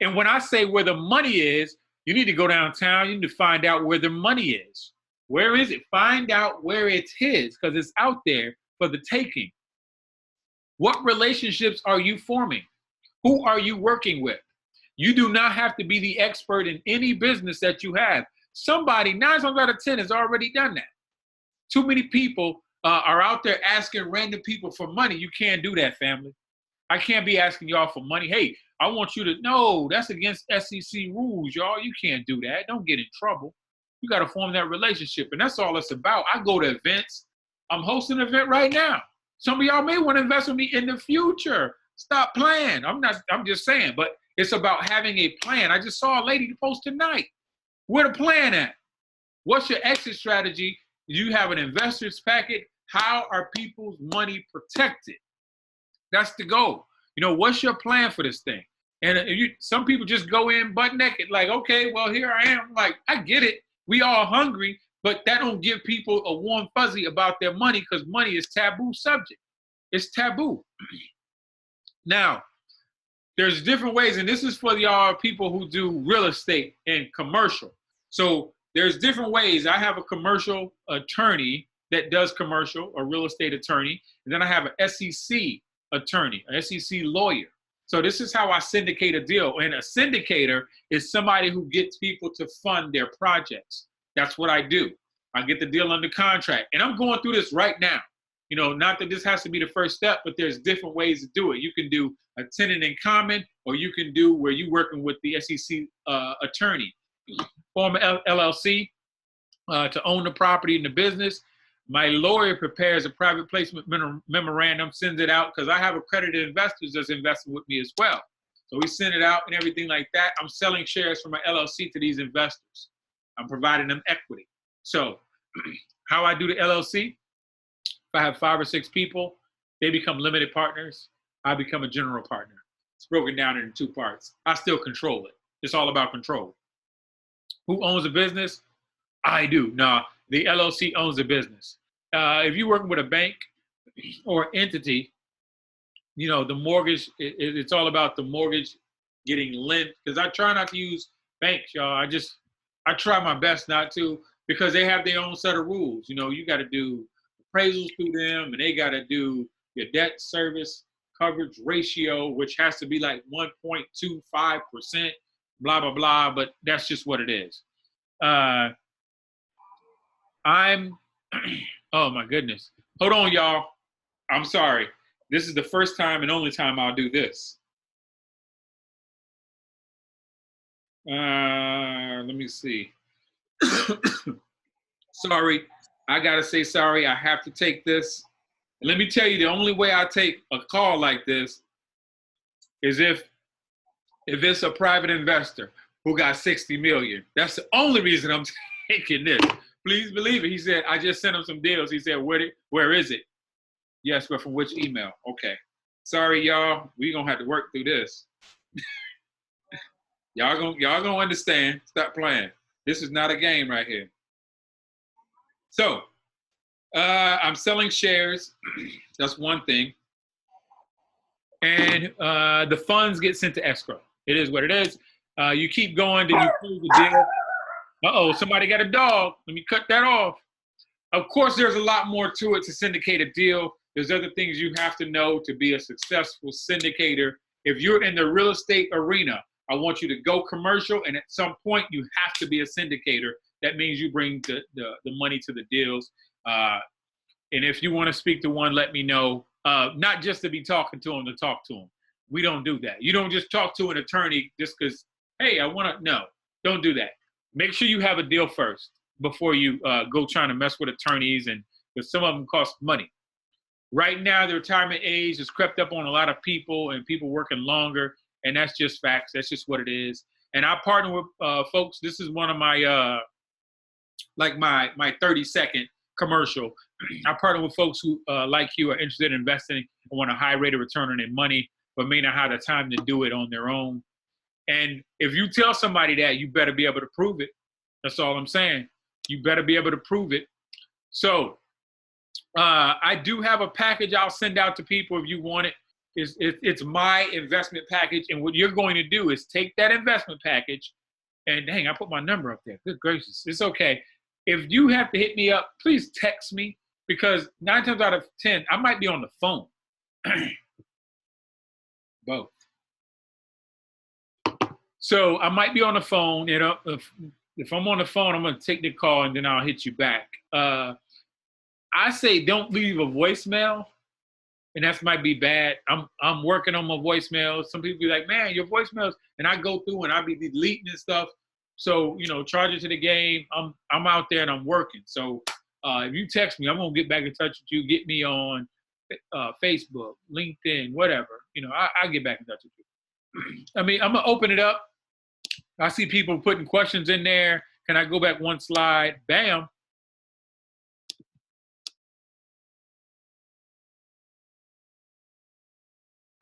And when I say where the money is, you need to go downtown. You need to find out where the money is. Where is it? Find out where it's his, because it's out there for the taking. What relationships are you forming? Who are you working with? You do not have to be the expert in any business that you have. Somebody, 9 times out of 10, has already done that. Too many people are out there asking random people for money. You can't do that, family. I can't be asking y'all for money. Hey, I want you to know that's against SEC rules, y'all. You can't do that. Don't get in trouble. You got to form that relationship. And that's all it's about. I go to events. I'm hosting an event right now. Some of y'all may want to invest with me in the future. Stop playing. I'm just saying, but it's about having a plan. I just saw a lady post tonight. Where the plan at? What's your exit strategy? Do you have an investor's packet? How are people's money protected? That's the goal. You know, what's your plan for this thing? And some people just go in butt naked, like, okay, well, here I am. Like, I get it. We all hungry, but that don't give people a warm fuzzy about their money, because money is taboo subject. It's taboo. Now, there's different ways, and this is for y'all people who do real estate and commercial. So there's different ways. I have a commercial attorney that does commercial, a real estate attorney, and then I have an SEC attorney, an SEC lawyer. So this is how I syndicate a deal. And a syndicator is somebody who gets people to fund their projects. That's what I do. I get the deal under contract. And I'm going through this right now. You know, not that this has to be the first step, but there's different ways to do it. You can do a tenant in common, or you can do where you're working with the SEC attorney. Form an LLC to own the property and the business. My lawyer prepares a private placement memorandum, sends it out, because I have accredited investors that's investing with me as well. So we send it out and everything like that. I'm selling shares from my LLC to these investors. I'm providing them equity. So how I do the LLC, if I have 5 or 6 people, they become limited partners. I become a general partner. It's broken down into 2 parts. I still control it. It's all about control. Who owns the business? I do. No, the LLC owns the business. If you're working with a bank or entity, you know, the mortgage, it's all about the mortgage getting lent, because I try not to use banks, y'all. I try my best not to, because they have their own set of rules. You know, you got to do appraisals through them, and they got to do your debt service coverage ratio, which has to be like 1.25%, blah, blah, blah, but that's just what it is. Oh my goodness. Hold on, y'all. I'm sorry. This is the first time and only time I'll do this. Let me see. Sorry. I gotta say sorry. I have to take this. And let me tell you, the only way I take a call like this is if it's a private investor who got 60 million. That's the only reason I'm taking this. Please believe it. He said, I just sent him some deals. He said, where is it? Yes, but from which email? Okay. Sorry, y'all. We're going to have to work through this. Y'all gonna understand. Stop playing. This is not a game right here. So, I'm selling shares. That's one thing. And the funds get sent to escrow. It is what it is. You keep going, then you close the deal. Uh-oh, somebody got a dog. Let me cut that off. Of course, there's a lot more to it to syndicate a deal. There's other things you have to know to be a successful syndicator. If you're in the real estate arena, I want you to go commercial, and at some point, you have to be a syndicator. That means you bring the money to the deals. And if you want to speak to one, let me know. Not just to be talking to them to talk to them. We don't do that. You don't just talk to an attorney just because, hey, I want to. No, don't do that. Make sure you have a deal first before you go trying to mess with attorneys, and because some of them cost money. Right now, the retirement age has crept up on a lot of people, and people working longer, and that's just facts. That's just what it is. And I partner with folks. This is one of my my 30-second commercial. I partner with folks who, like you, are interested in investing and want a high rate of return on their money. but may not have the time to do it on their own. And if you tell somebody that, you better be able to prove it. That's all I'm saying. You better be able to prove it. So I do have a package I'll send out to people if you want it. It's my investment package. And what you're going to do is take that investment package and dang, I put my number up there. Good gracious. It's okay. If you have to hit me up, please text me, because 9 times out of 10, I might be on the phone. Both. So I might be on the phone. You know, if I'm on the phone, I'm going to take the call and then I'll hit you back. I say don't leave a voicemail, and that might be bad. I'm working on my voicemails. Some people be like, man, your voicemails, and I go through and I be deleting and stuff. So, you know, charge it to the game. I'm out there and I'm working. So if you text me, I'm going to get back in touch with you. Get me on Facebook, LinkedIn, whatever. You know, I'll get back in touch with you. I mean, I'm going to open it up. I see people putting questions in there. Can I go back one slide? Bam.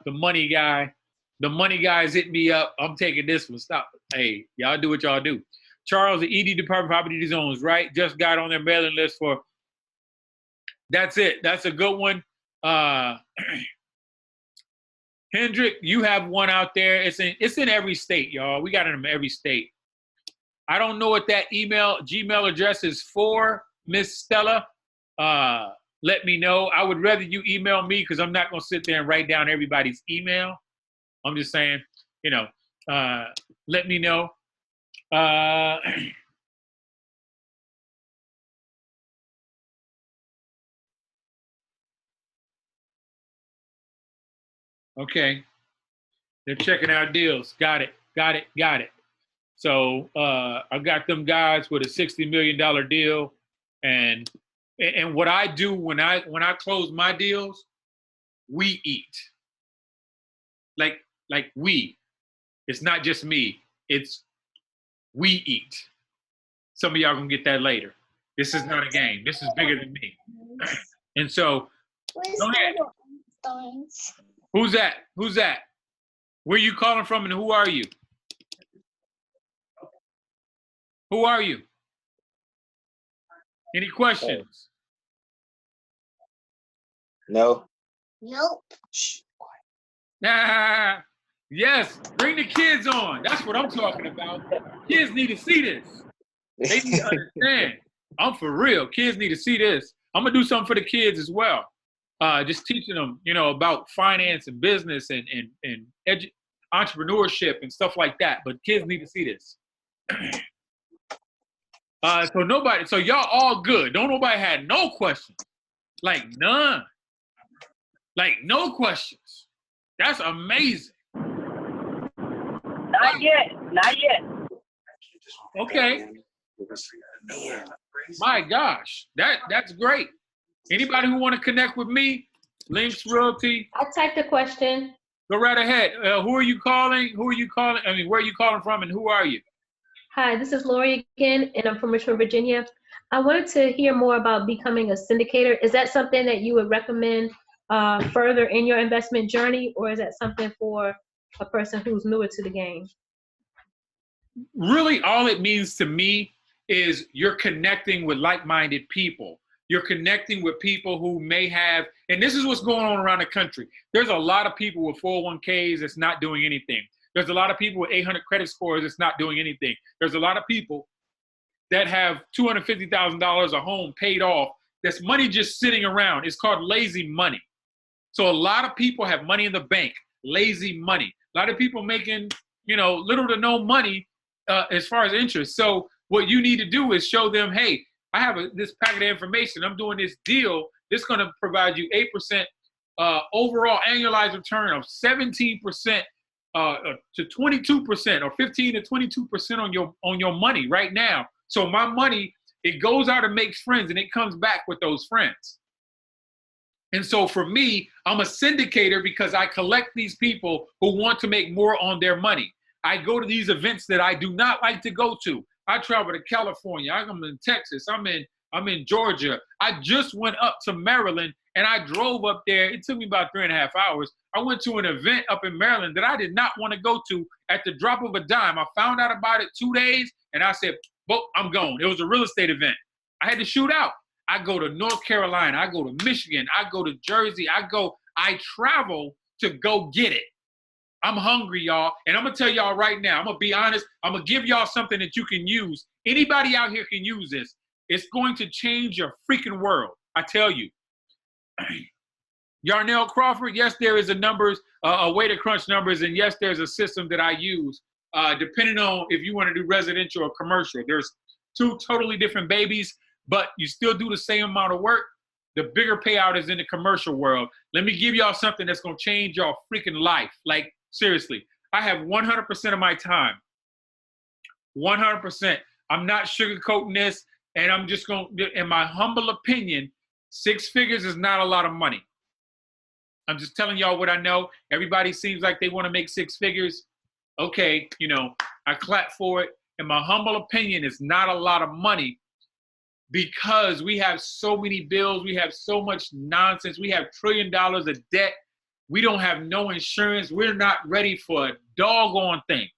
The money guy's hit me up. I'm taking this one. Stop. Hey, y'all do what y'all do. Charles, the ED Department of Property Zones, right? Just got on their mailing list for. That's it. That's a good one. Hendrick, you have one out there. It's in every state, y'all. We got it in every state. I don't know what that Gmail address is for, Miss Stella. Let me know. I would rather you email me, because I'm not going to sit there and write down everybody's email. I'm just saying, you know, let me know. Okay. They're checking out deals. Got it. So I got them guys with a $60 million deal. And what I do when I close my deals, we eat. Like we. It's not just me. It's we eat. Some of y'all gonna get that later. This is not a game. This is bigger than me. And so, go ahead. Who's that? Where you calling from and who are you? Who are you? Any questions? No. Nope. Yes, bring the kids on. That's what I'm talking about. Kids need to see this. They need to understand. I'm for real. Kids need to see this. I'm gonna do something for the kids as well. Just teaching them, you know, about finance and business and entrepreneurship and stuff like that. But kids need to see this. So y'all all good. Don't nobody had no questions. Like none. Like no questions. That's amazing. Not yet. Okay. My gosh, that's great. Anybody who want to connect with me, Links Realty. I'll type the question. Go right ahead. Who are you calling? I mean, where are you calling from and who are you? Hi, this is Lori again, and I'm from Richmond, Virginia. I wanted to hear more about becoming a syndicator. Is that something that you would recommend further in your investment journey, or is that something for a person who's newer to the game? Really, all it means to me is you're connecting with like-minded people. You're connecting with people who may have, and this is what's going on around the country. There's a lot of people with 401ks that's not doing anything. There's a lot of people with 800 credit scores that's not doing anything. There's a lot of people that have $250,000 a home paid off. That's money just sitting around. It's called lazy money. So a lot of people have money in the bank, lazy money. A lot of people making, you know, little to no money as far as interest. So what you need to do is show them, hey, I have this packet of information. I'm doing this deal. This is going to provide you 8% overall annualized return of 17% to 22% or 15 to 22% on your money right now. So my money, it goes out and makes friends, and it comes back with those friends. And so for me, I'm a syndicator because I collect these people who want to make more on their money. I go to these events that I do not like to go to. I travel to California. I'm in Texas. I'm in I'm in Georgia. I just went up to Maryland and I drove up there. It took me about 3.5 hours. I went to an event up in Maryland that I did not want to go to at the drop of a dime. I found out about it 2 days and I said, well, I'm going. It was a real estate event. I had to shoot out. I go to North Carolina. I go to Michigan. I go to Jersey. I travel to go get it. I'm hungry, y'all. And I'm going to tell y'all right now, I'm going to be honest. I'm going to give y'all something that you can use. Anybody out here can use this. It's going to change your freaking world. I tell you. Yarnell Crawford, yes, there is a way to crunch numbers. And yes, there's a system that I use depending on if you want to do residential or commercial. There's two totally different babies, but you still do the same amount of work. The bigger payout is in the commercial world. Let me give y'all something that's going to change y'all freaking life. Like, seriously, I have 100% of my time. 100%. I'm not sugarcoating this, and I'm just going to, in my humble opinion, 6 figures is not a lot of money. I'm just telling y'all what I know. Everybody seems like they want to make 6 figures. Okay, you know, I clap for it. In my humble opinion, it's not a lot of money because we have so many bills. We have so much nonsense. We have $1 trillion of debt. We don't have no insurance. We're not ready for a doggone thing.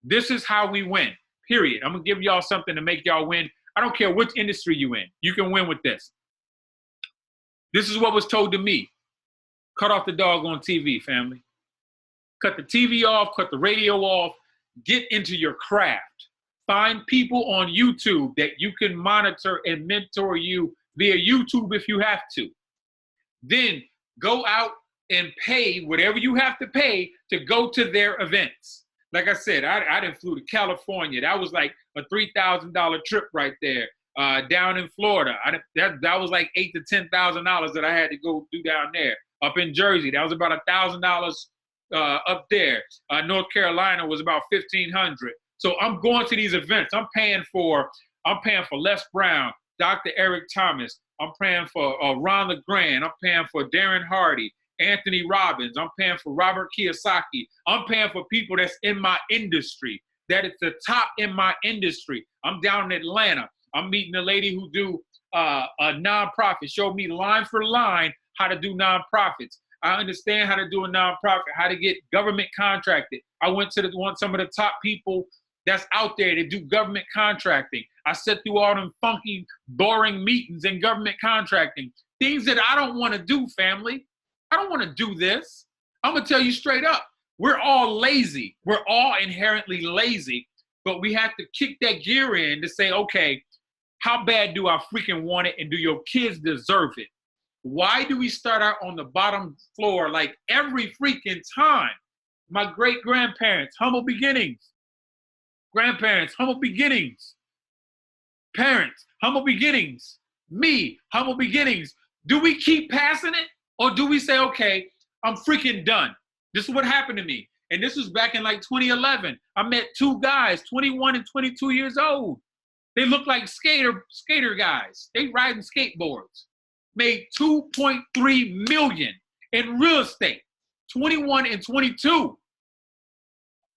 This is how we win, period. I'm going to give y'all something to make y'all win. I don't care which industry you in. You can win with this. This is what was told to me. Cut off the doggone TV, family. Cut the TV off, cut the radio off. Get into your craft. Find people on YouTube that you can monitor and mentor you via YouTube if you have to. Then go out and pay whatever you have to pay to go to their events. Like I said, I done flew to California. That was like a $3,000 trip right there. Down in Florida, that was like $8,000 to $10,000 that I had to go do down there. Up in Jersey, that was about $1,000 up there. North Carolina was about $1,500. So I'm going to these events. I'm paying for Les Brown, Dr. Eric Thomas. I'm paying for Ron LeGrand. I'm paying for Darren Hardy, Anthony Robbins. I'm paying for Robert Kiyosaki. I'm paying for people that's in my industry, that it's the top in my industry. I'm down in Atlanta. I'm meeting a lady who do a nonprofit, showed me line for line how to do nonprofits. I understand how to do a nonprofit, how to get government contracted. I went to some of the top people that's out there to do government contracting. I sat through all them funky, boring meetings in government contracting. Things that I don't want to do, family. I don't want to do this. I'm going to tell you straight up. We're all lazy. We're all inherently lazy, but we have to kick that gear in to say, okay, how bad do I freaking want it, and do your kids deserve it? Why do we start out on the bottom floor like every freaking time? My great-grandparents, humble beginnings. Grandparents, humble beginnings. Parents, humble beginnings. Me, humble beginnings. Do we keep passing it, or do we say, okay, I'm freaking done? This is what happened to me. And this was back in like 2011. I met 2 guys, 21 and 22 years old. They look like skater guys. They riding skateboards. Made $2.3 million in real estate, 21 and 22. All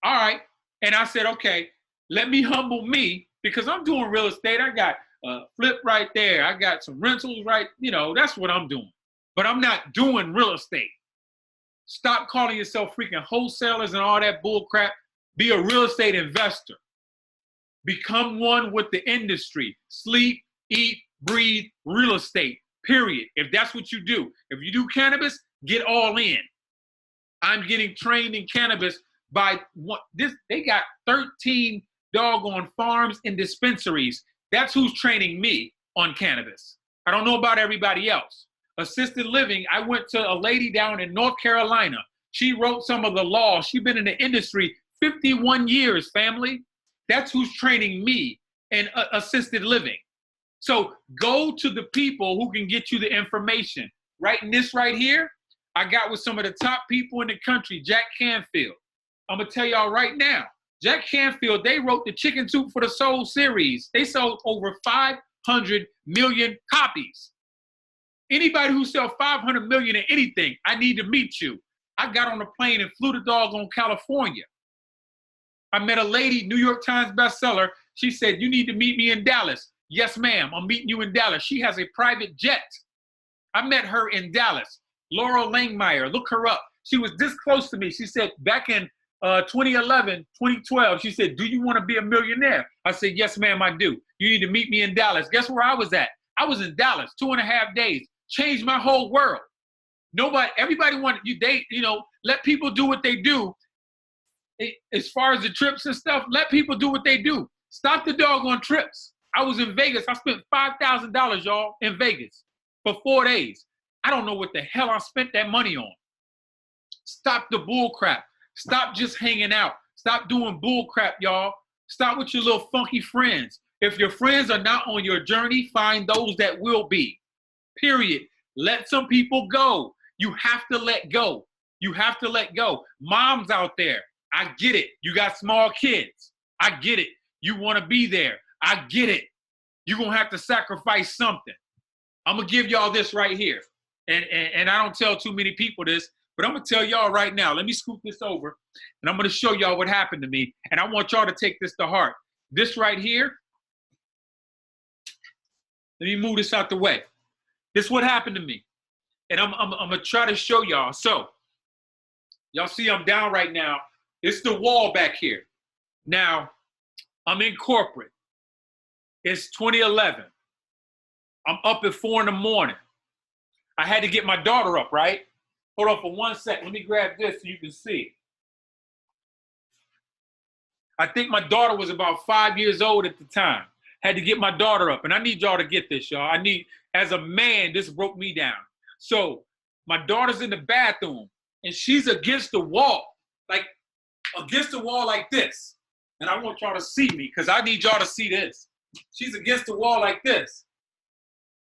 right. And I said, okay, let me humble me, because I'm doing real estate. I got a flip right there. I got some rentals right. You know, that's what I'm doing. But I'm not doing real estate. Stop calling yourself freaking wholesalers and all that bull crap. Be a real estate investor. Become one with the industry. Sleep, eat, breathe real estate. Period. If that's what you do. If you do cannabis, get all in. I'm getting trained in cannabis by they got 13 doggone farms and dispensaries. That's who's training me on cannabis. I don't know about everybody else. Assisted living, I went to a lady down in North Carolina. She wrote some of the laws. She's been in the industry 51 years, family. That's who's training me in assisted living. So go to the people who can get you the information. Right in this right here, I got with some of the top people in the country, Jack Canfield. I'm going to tell y'all right now, Jack Canfield, they wrote the Chicken Soup for the Soul series. They sold over 500 million copies. Anybody who sells 500 million in anything, I need to meet you. I got on a plane and flew to doggone California. I met a lady, New York Times bestseller. She said, you need to meet me in Dallas. Yes, ma'am, I'm meeting you in Dallas. She has a private jet. I met her in Dallas. Laurel Langmeyer, look her up. She was this close to me. She said back in 2011, 2012, she said, do you want to be a millionaire? I said, yes, ma'am, I do. You need to meet me in Dallas. Guess where I was at? I was in Dallas 2.5 days. Changed my whole world. Everybody wanted let people do what they do. As far as the trips and stuff, let people do what they do. Stop the doggone trips. I was in Vegas. I spent $5,000, y'all, in Vegas for 4 days. I don't know what the hell I spent that money on. Stop the bull crap. Stop just hanging out. Stop doing bull crap, y'all. Stop with your little funky friends. If your friends are not on your journey, find those that will be. Period. Let some people go. You have to let go. You have to let go. Moms out there, I get it. You got small kids. I get it. You want to be there. I get it. You're going to have to sacrifice something. I'm going to give y'all this right here. And I don't tell too many people this, but I'm going to tell y'all right now. Let me scoop this over, and I'm going to show y'all what happened to me. And I want y'all to take this to heart. This right here, let me move this out the way. This is what happened to me. And I'm going to try to show y'all. So, y'all see I'm down right now. It's the wall back here. Now, I'm in corporate. It's 2011. I'm up at 4 in the morning. I had to get my daughter up, right? Hold on for 1 second. Let me grab this so you can see. I think my daughter was about 5 years old at the time. Had to get my daughter up. And I need y'all to get this, y'all. As a man, this broke me down. So my daughter's in the bathroom, and she's against the wall, like this. And I want y'all to see me, because I need y'all to see this. She's against the wall like this.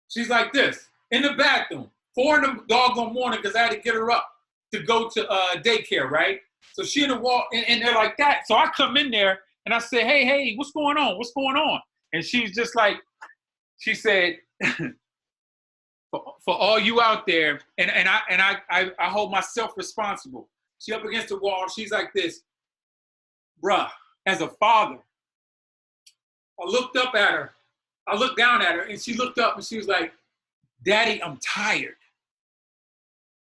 She's like this, in the bathroom. 4 in the doggone morning, because I had to get her up to go to daycare, right? So she in the wall, and they're like that. So I come in there, and I say, hey, what's going on? What's going on? And she's just like, she said, for all you out there, and I hold myself responsible. She up against the wall, she's like this, bruh, as a father, I looked up at her, I looked down at her, and she looked up and she was like, Daddy, I'm tired.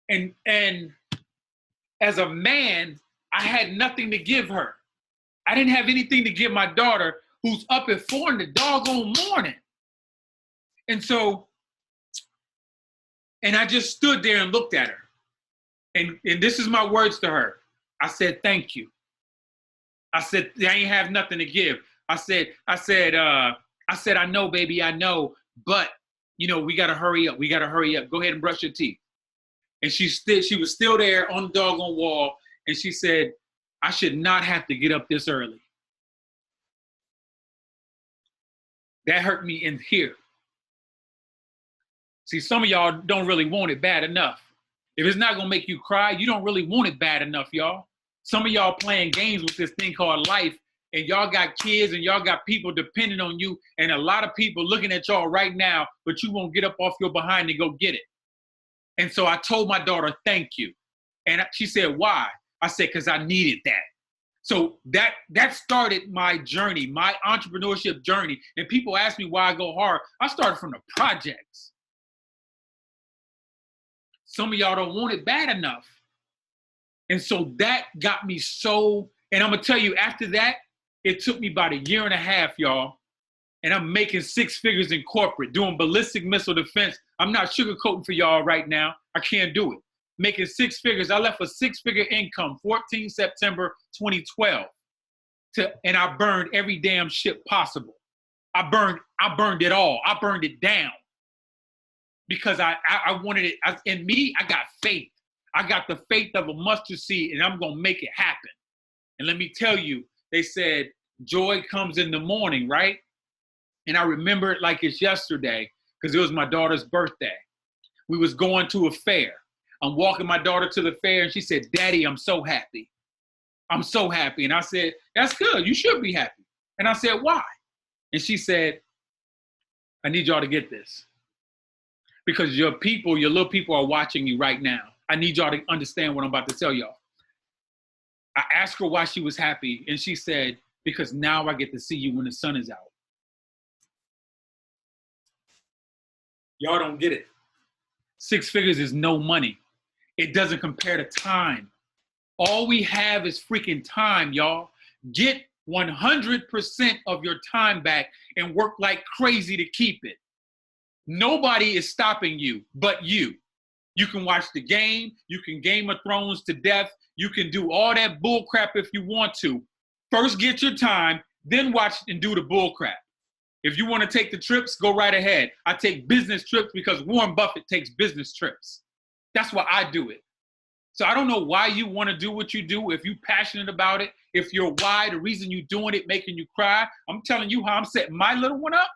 And as a man, I had nothing to give her. I didn't have anything to give my daughter, who's up at 4 in the doggone morning. And so, and I just stood there and looked at her. And this is my words to her. I said, thank you. I said, I ain't have nothing to give. I said, I know, baby, I know, but we got to hurry up. We got to hurry up. Go ahead and brush your teeth. And she was still there on the doggone wall. And she said, I should not have to get up this early. That hurt me in here. See, some of y'all don't really want it bad enough. If it's not going to make you cry, you don't really want it bad enough, y'all. Some of y'all playing games with this thing called life, and y'all got kids and y'all got people depending on you, and a lot of people looking at y'all right now, but you won't get up off your behind and go get it. And so I told my daughter, thank you. And she said, why? I said, because I needed that. So that started my journey, my entrepreneurship journey. And people ask me why I go hard. I started from the projects. Some of y'all don't want it bad enough. And so that got me so, and I'm going to tell you, after that, it took me about 1.5 years, y'all. And I'm making 6 figures in corporate, doing ballistic missile defense. I'm not sugarcoating for y'all right now. I can't do it. Making 6 figures. I left a 6-figure income, 14 September 2012. And I burned every damn ship possible. I burned it all. I burned it down. Because I wanted it. In me, I got faith. I got the faith of a mustard seed, and I'm going to make it happen. And let me tell you, they said, joy comes in the morning, right? And I remember it like it's yesterday, because it was my daughter's birthday. We was going to a fair. I'm walking my daughter to the fair, and she said, Daddy, I'm so happy. I'm so happy. And I said, that's good. You should be happy. And I said, why? And she said, I need y'all to get this. Because your little people are watching you right now. I need y'all to understand what I'm about to tell y'all. I asked her why she was happy, and she said, because now I get to see you when the sun is out. Y'all don't get it. 6 figures is no money. It doesn't compare to time. All we have is freaking time, y'all. Get 100% of your time back and work like crazy to keep it. Nobody is stopping you but you. You can watch the game. You can Game of Thrones to death. You can do all that bull crap if you want to. First get your time, then watch and do the bull crap. If you want to take the trips, go right ahead. I take business trips because Warren Buffett takes business trips. That's why I do it. So I don't know why you want to do what you do. If you're passionate about it, if you're why, the reason you're doing it, making you cry, I'm telling you how I'm setting my little one up.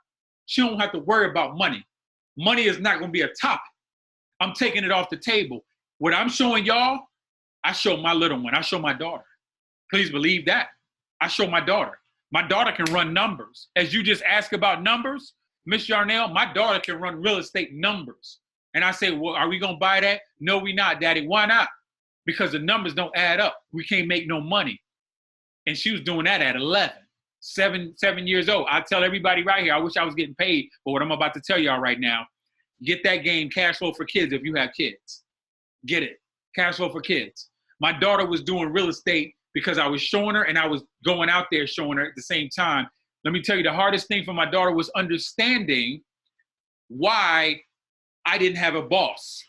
She don't have to worry about money. Money is not going to be a topic. I'm taking it off the table. What I'm showing y'all, I show my little one. I show my daughter. Please believe that. I show my daughter. My daughter can run numbers. As you just asked about numbers, Miss Yarnell, my daughter can run real estate numbers. And I say, well, are we going to buy that? No, we not, Daddy. Why not? Because the numbers don't add up. We can't make no money. And she was doing that at 11, 7 years old. I tell everybody right here, I wish I was getting paid for what I'm about to tell y'all right now. Get that game, Cash Flow for Kids, if you have kids. Get it. Cash Flow for Kids. My daughter was doing real estate because I was showing her and I was going out there showing her at the same time. Let me tell you, the hardest thing for my daughter was understanding why I didn't have a boss,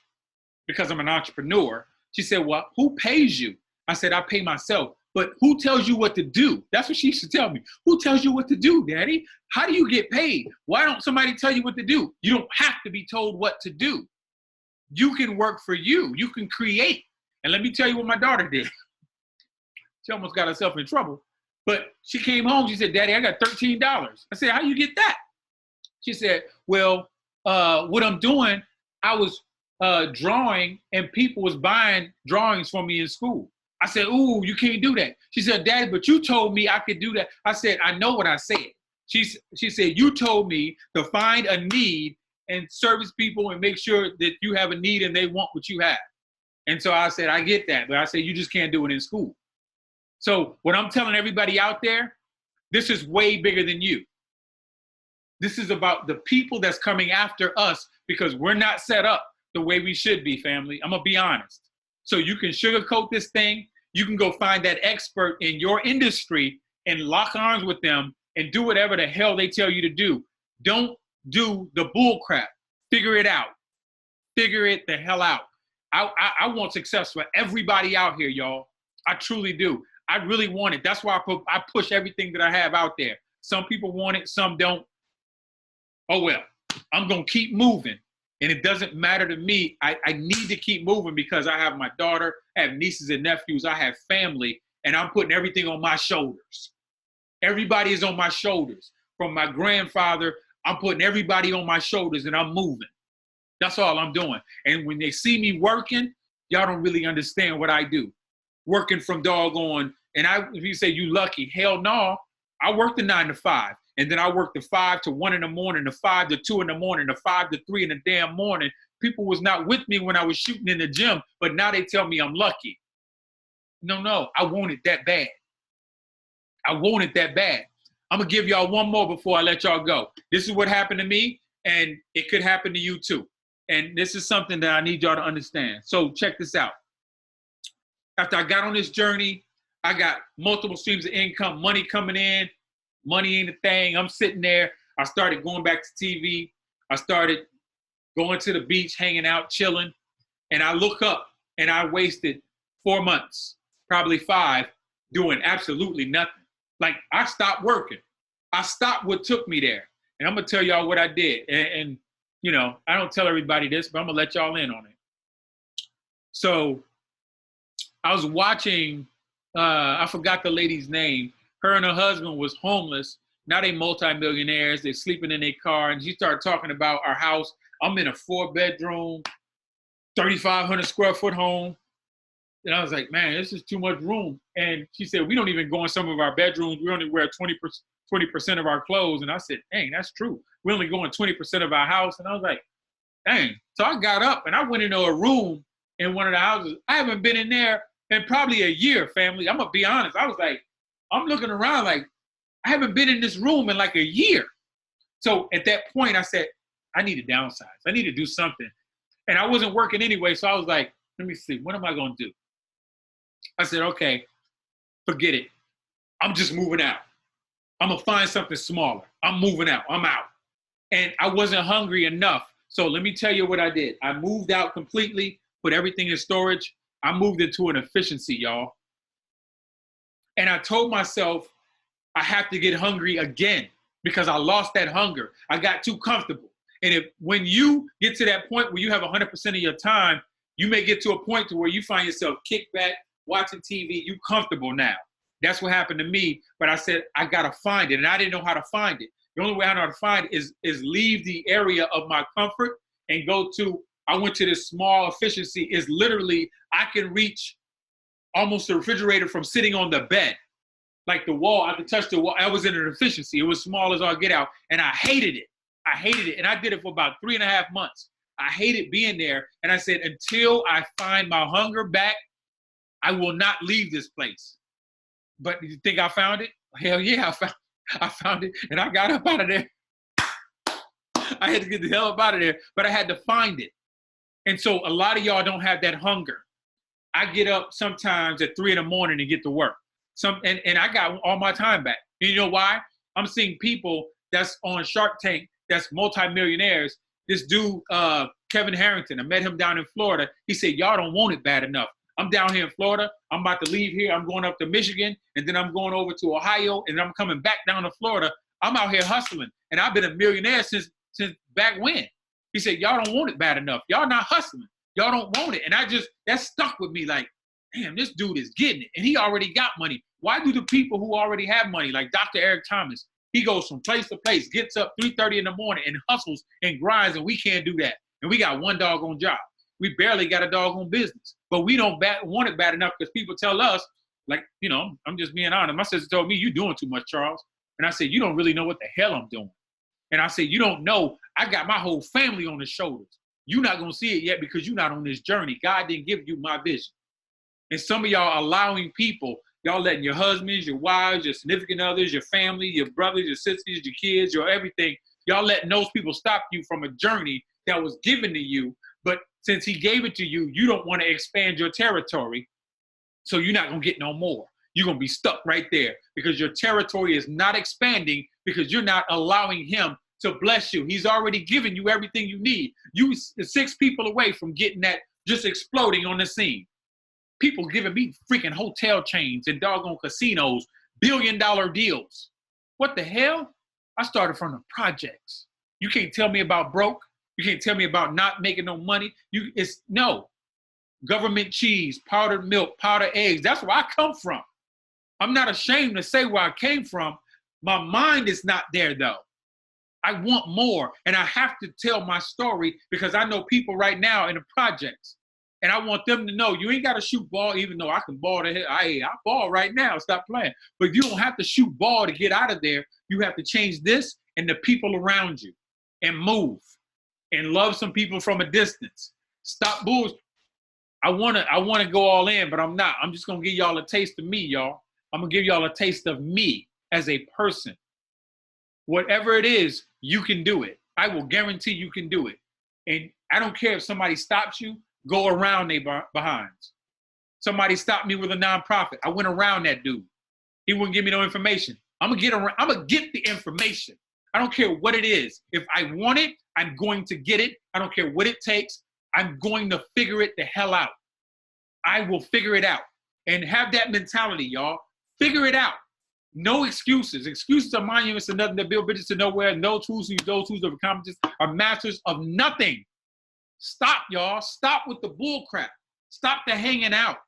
because I'm an entrepreneur. She said, well, who pays you? I said, I pay myself. But who tells you what to do? That's what she used to tell me. Who tells you what to do, Daddy? How do you get paid? Why don't somebody tell you what to do? You don't have to be told what to do. You can work for you. You can create. And let me tell you what my daughter did. She almost got herself in trouble. But she came home. She said, Daddy, I got $13. I said, how you get that? She said, well, what I'm doing, I was drawing and people was buying drawings for me in school. I said, ooh, you can't do that. She said, Daddy, but you told me I could do that. I said, I know what I said. She said, you told me to find a need and service people and make sure that you have a need and they want what you have. And so I said, I get that. But I said, you just can't do it in school. So what I'm telling everybody out there, this is way bigger than you. This is about the people that's coming after us because we're not set up the way we should be, family. I'm going to be honest. So you can sugarcoat this thing. You can go find that expert in your industry and lock arms with them and do whatever the hell they tell you to do. Don't do the bull crap. Figure it out. Figure it the hell out. I want success for everybody out here, y'all. I truly do. I really want it. That's why I push everything that I have out there. Some people want it, some don't. Oh, well, I'm going to keep moving. And it doesn't matter to me. I need to keep moving because I have my daughter, I have nieces and nephews, I have family, and I'm putting everything on my shoulders. Everybody is on my shoulders. From my grandfather, I'm putting everybody on my shoulders and I'm moving. That's all I'm doing. And when they see me working, y'all don't really understand what I do. Working from doggone, and if you say you lucky, hell no, I work the 9 to 5. And then I work the 5 to 1 in the morning, the 5 to 2 in the morning, the 5 to 3 in the damn morning. People was not with me when I was shooting in the gym, but now they tell me I'm lucky. No, I want it that bad. I want it that bad. I'm going to give y'all one more before I let y'all go. This is what happened to me, and it could happen to you too. And this is something that I need y'all to understand. So check this out. After I got on this journey, I got multiple streams of income, money coming in. Money ain't a thing. I'm sitting there. I started going back to TV. I started going to the beach, hanging out, chilling. And I look up and I wasted 4 months, probably 5, doing absolutely nothing. Like I stopped working. I stopped what took me there. And I'm going to tell y'all what I did. And you know, I don't tell everybody this, but I'm going to let y'all in on it. So I was watching, I forgot the lady's name. Her and her husband was homeless. Now they multimillionaires. They're sleeping in their car. And she started talking about our house. I'm in a 4-bedroom, 3,500 square foot home. And I was like, man, this is too much room. And she said, we don't even go in some of our bedrooms. We only wear 20% of our clothes. And I said, dang, that's true. We only go in 20% of our house. And I was like, dang. So I got up and I went into a room in one of the houses. I haven't been in there in probably a year, family. I'm going to be honest. I was like, I'm looking around like, I haven't been in this room in like a year. So at that point, I said, I need to downsize. I need to do something. And I wasn't working anyway, so I was like, let me see, what am I going to do? I said, okay, forget it. I'm just moving out. I'm going to find something smaller. I'm moving out. I'm out. And I wasn't hungry enough. So let me tell you what I did. I moved out completely, put everything in storage. I moved into an efficiency, y'all. And I told myself I have to get hungry again because I lost that hunger. I got too comfortable. And when you get to that point where you have 100% of your time, you may get to a point to where you find yourself kicked back, watching TV, you comfortable now. That's what happened to me. But I said, I got to find it. And I didn't know how to find it. The only way I know how to find it is leave the area of my comfort and go to, I went to this small efficiency. Is literally, I can reach almost the refrigerator from sitting on the bed. Like the wall, I could touch the wall. I was in an efficiency. It was small as all get out. And I hated it. I hated it. And I did it for about 3.5 months. I hated being there. And I said, until I find my hunger back, I will not leave this place. But you think I found it? Hell yeah, I found it. And I got up out of there. I had to get the hell up out of there. But I had to find it. And so a lot of y'all don't have that hunger. I get up sometimes at 3 a.m. and get to work. And I got all my time back. And you know why? I'm seeing people that's on Shark Tank that's multimillionaires. This dude, Kevin Harrington, I met him down in Florida. He said, y'all don't want it bad enough. I'm down here in Florida. I'm about to leave here. I'm going up to Michigan, and then I'm going over to Ohio, and I'm coming back down to Florida. I'm out here hustling, and I've been a millionaire since back when. He said, y'all don't want it bad enough. Y'all not hustling. Y'all don't want it. And that stuck with me like, damn, this dude is getting it. And he already got money. Why do the people who already have money, like Dr. Eric Thomas, he goes from place to place, gets up 3:30 in the morning and hustles and grinds, and we can't do that. And we got one doggone job. We barely got a doggone business. But we don't want it bad enough because people tell us, like, you know, I'm just being honest. My sister told me, you doing too much, Charles. And I said, you don't really know what the hell I'm doing. And I said, you don't know. I got my whole family on the shoulders. You're not going to see it yet because you're not on this journey. God didn't give you my vision. And some of y'all allowing people, y'all letting your husbands, your wives, your significant others, your family, your brothers, your sisters, your kids, your everything, y'all letting those people stop you from a journey that was given to you. But since he gave it to you, you don't want to expand your territory. So you're not going to get no more. You're going to be stuck right there because your territory is not expanding because you're not allowing him to bless you. He's already given you everything you need. You 6 people away from getting that just exploding on the scene. People giving me freaking hotel chains and doggone casinos, $billion deals. What the hell? I started from the projects. You can't tell me about broke. You can't tell me about not making no money. No. Government cheese, powdered milk, powdered eggs. That's where I come from. I'm not ashamed to say where I came from. My mind is not there though. I want more, and I have to tell my story because I know people right now in the projects, and I want them to know you ain't got to shoot ball, even though I can ball to hell. I ball right now. Stop playing. But you don't have to shoot ball to get out of there. You have to change this and the people around you, and move, and love some people from a distance. Stop bullshit. I wanna go all in, but I'm not. I'm just gonna give y'all a taste of me, y'all. I'm gonna give y'all a taste of me as a person. Whatever it is, you can do it. I will guarantee you can do it. And I don't care if somebody stops you, go around their behinds. Somebody stopped me with a nonprofit. I went around that dude. He wouldn't give me no information. I'm gonna get the information. I don't care what it is. If I want it, I'm going to get it. I don't care what it takes. I'm going to figure it the hell out. I will figure it out. And have that mentality, y'all. Figure it out. No excuses. Excuses are monuments to nothing that build bridges to nowhere. No tools to use those tools of accomplishments are masters of nothing. Stop, y'all. Stop with the bull crap. Stop the hanging out.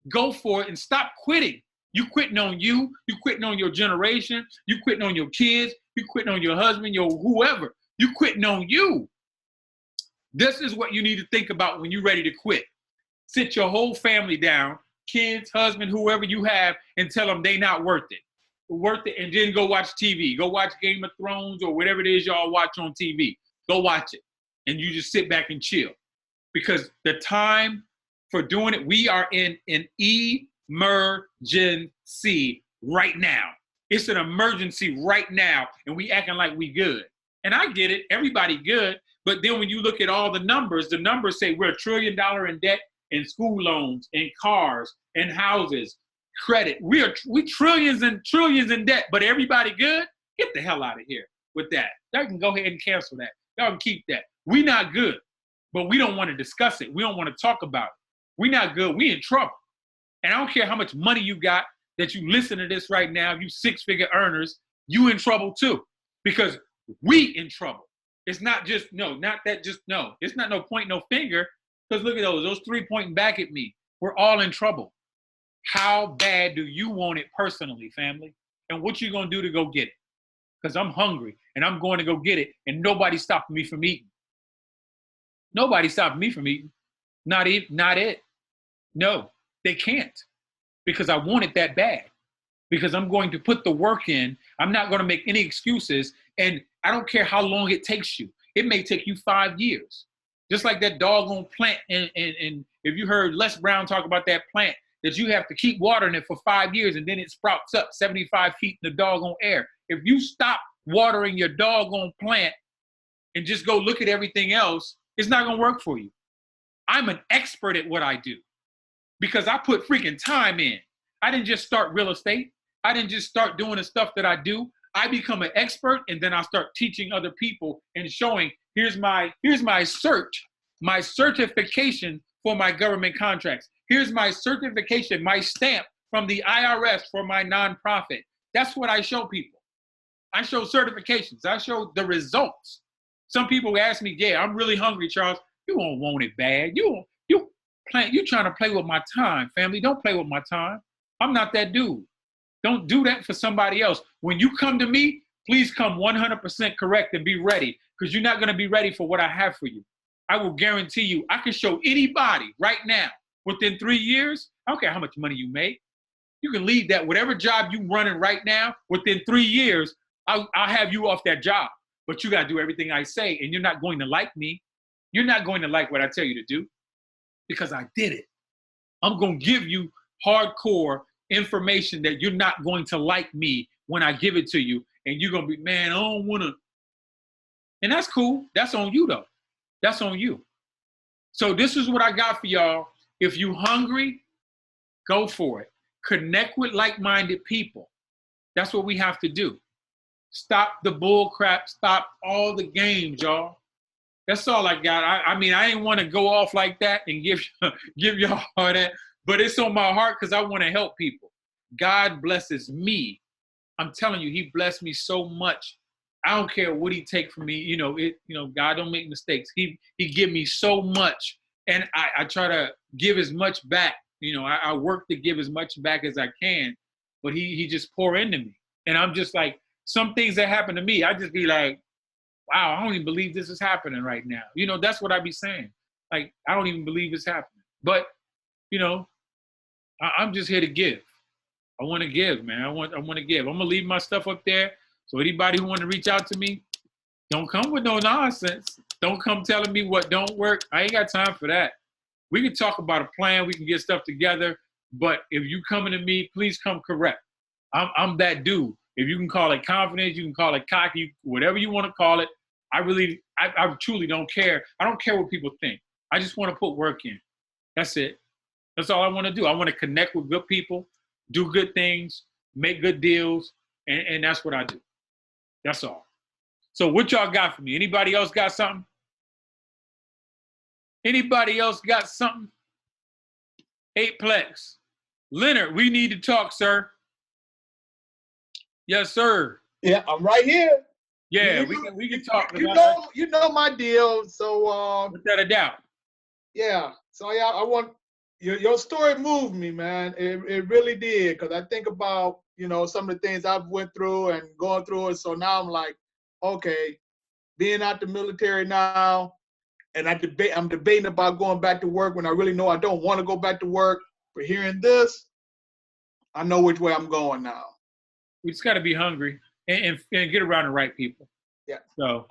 Go for it and stop quitting. You quitting on you. You quitting on your generation. You quitting on your kids. You quitting on your husband, your whoever. You quitting on you. This is what you need to think about when you're ready to quit. Sit your whole family down, kids, husband, whoever you have, and tell them they not worth it. Worth it, and then go watch TV. Go watch Game of Thrones or whatever it is y'all watch on TV. Go watch it. And you just sit back and chill. Because the time for doing it, we are in an emergency right now. It's an emergency right now, and we acting like we good. And I get it. Everybody good. But then when you look at all the numbers say we're $1 trillion in debt in school loans, in cars, in houses, credit. We trillions and trillions in debt, but everybody good? Get the hell out of here with that. Y'all can go ahead and cancel that. Y'all can keep that. We not good, but we don't want to discuss it. We don't want to talk about it. We not good. We in trouble. And I don't care how much money you got that you listen to this right now, you 6-figure earners, you in trouble too, because we in trouble. It's not just, no, not that just, no. It's not no point, no finger, because look at those 3 pointing back at me. We're all in trouble. How bad do you want it personally, family? And what you gonna do to go get it? Because I'm hungry and I'm going to go get it, and nobody's stopping me from eating. Nobody stopping me from eating. Not it. No, they can't, because I want it that bad. Because I'm going to put the work in. I'm not going to make any excuses. And I don't care how long it takes you. It may take you 5 years. Just like that doggone plant. And if you heard Les Brown talk about that plant, that you have to keep watering it for 5 years and then it sprouts up 75 feet in the doggone air. If you stop watering your doggone plant and just go look at everything else, it's not going to work for you. I'm an expert at what I do because I put freaking time in. I didn't just start real estate. I didn't just start doing the stuff that I do. I become an expert, and then I start teaching other people and showing, here's my certification for my government contracts. Here's my certification, my stamp from the IRS for my nonprofit. That's what I show people. I show certifications. I show the results. Some people ask me, yeah, I'm really hungry, Charles. You won't want it bad. You trying to play with my time, family. Don't play with my time. I'm not that dude. Don't do that for somebody else. When you come to me, please come 100% correct and be ready, because you're not going to be ready for what I have for you. I will guarantee you, I can show anybody right now within 3 years. I don't care how much money you make. You can leave that, whatever job you're running right now, within 3 years, I'll have you off that job. But you got to do everything I say, and you're not going to like me. You're not going to like what I tell you to do, because I did it. I'm going to give you hardcore information that you're not going to like me when I give it to you, and you're going to be, man, I don't want to. And that's cool. That's on you, though. That's on you. So this is what I got for y'all. If you hungry, go for it. Connect with like-minded people. That's what we have to do. Stop the bull crap. Stop all the games, y'all. That's all I got. I mean, I didn't want to go off like that and give y'all all that, but it's on my heart because I want to help people. God blesses me. I'm telling you, he blessed me so much. I don't care what he take from me. God don't make mistakes. He give me so much, and I try to give as much back. I work to give as much back as I can, but he just pour into me. And I'm just like, some things that happen to me, I just be like, wow, I don't even believe this is happening right now. That's what I be saying. Like, I don't even believe it's happening. But, I'm just here to give. I want to give, man. I want to give. I'm going to leave my stuff up there. So anybody who want to reach out to me, don't come with no nonsense. Don't come telling me what don't work. I ain't got time for that. We can talk about a plan. We can get stuff together. But if you coming to me, please come correct. I'm that dude. If you can call it confidence, you can call it cocky, whatever you want to call it. I truly don't care. I don't care what people think. I just want to put work in. That's it. That's all I want to do. I want to connect with good people, do good things, make good deals, and that's what I do. That's all. So what y'all got for me? Anybody else got something? Anybody else got something? 8plex. Leonard, we need to talk, sir. Yes, sir. Yeah, I'm right here. Yeah, we can talk. You know my deal. So without a doubt. Yeah. So yeah, I want your story moved me, man. It really did, because I think about some of the things I've went through and going through it. So now I'm like, okay, being out the military now, and I'm debating about going back to work when I really know I don't want to go back to work. But hearing this, I know which way I'm going now. We just got to be hungry and get around the right people. Yeah. So,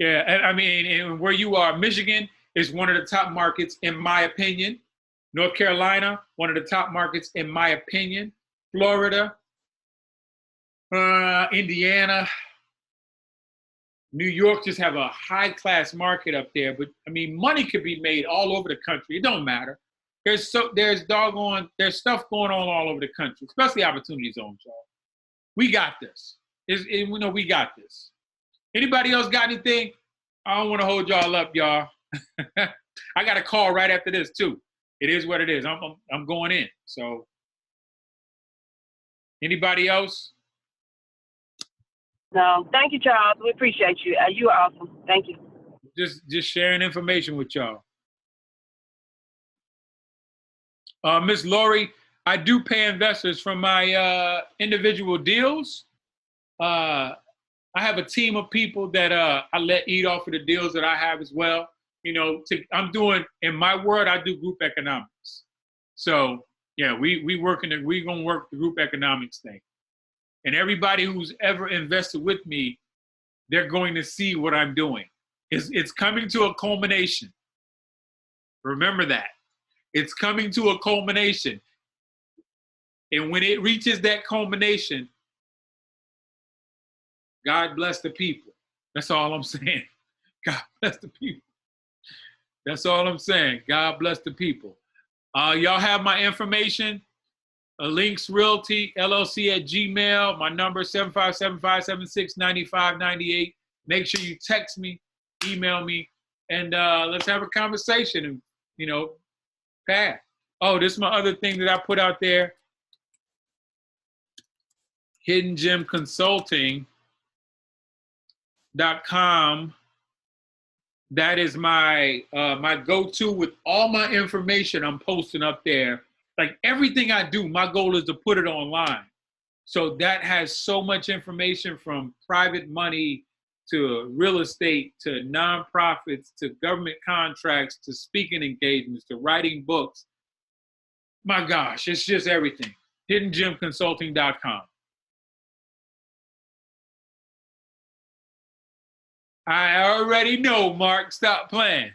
yeah, I mean, and where you are, Michigan is one of the top markets, in my opinion. North Carolina, one of the top markets, in my opinion. Florida, Indiana, New York just have a high class market up there, but I mean, money could be made all over the country. It don't matter. There's stuff going on all over the country, especially opportunity zones, y'all. We got this. We know we got this. Anybody else got anything? I don't want to hold y'all up, y'all. I got a call right after this too. It is what it is. I'm going in. So, anybody else? No, thank you, Charles. We appreciate you. You are awesome. Thank you. Just sharing information with y'all. Miss Lori, I do pay investors from my individual deals. I have a team of people that I let eat off of the deals that I have as well. You know, I'm doing, in my world, I do group economics. So yeah, we gonna work the group economics thing. And everybody who's ever invested with me, they're going to see what I'm doing. It's coming to a culmination. Remember that. It's coming to a culmination. And when it reaches that culmination, God bless the people. That's all I'm saying. God bless the people. That's all I'm saying. God bless the people. Y'all have my information. LinxRealtyLLC at Gmail. My number 757-576-9598. Make sure you text me, email me, and let's have a conversation. And Pat. Oh, this is my other thing that I put out there. HiddenGemConsulting.com. That is my my go-to with all my information I'm posting up there. Like everything I do, my goal is to put it online. So that has so much information from private money to real estate to nonprofits to government contracts to speaking engagements to writing books. My gosh, it's just everything. HiddenGemConsulting.com. I already know, Mark. Stop playing.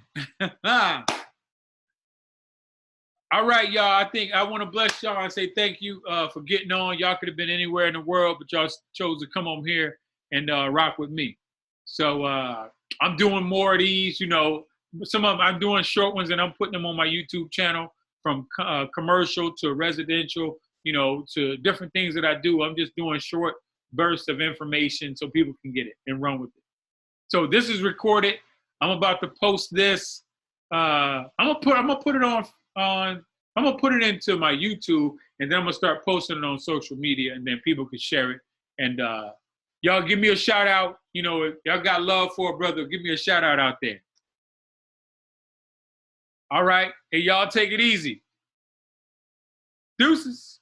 All right, y'all. I think I want to bless y'all and say thank you for getting on. Y'all could have been anywhere in the world, but y'all chose to come on here and rock with me. So I'm doing more of these. Some of them I'm doing short ones and I'm putting them on my YouTube channel, from commercial to residential, to different things that I do. I'm just doing short bursts of information so people can get it and run with it. So this is recorded. I'm about to post this. I'm gonna put it on. I'm gonna put it into my YouTube, and then I'm gonna start posting it on social media, and then people can share it. And y'all give me a shout out. If y'all got love for a brother, give me a shout out there. All right, and y'all take it easy. Deuces.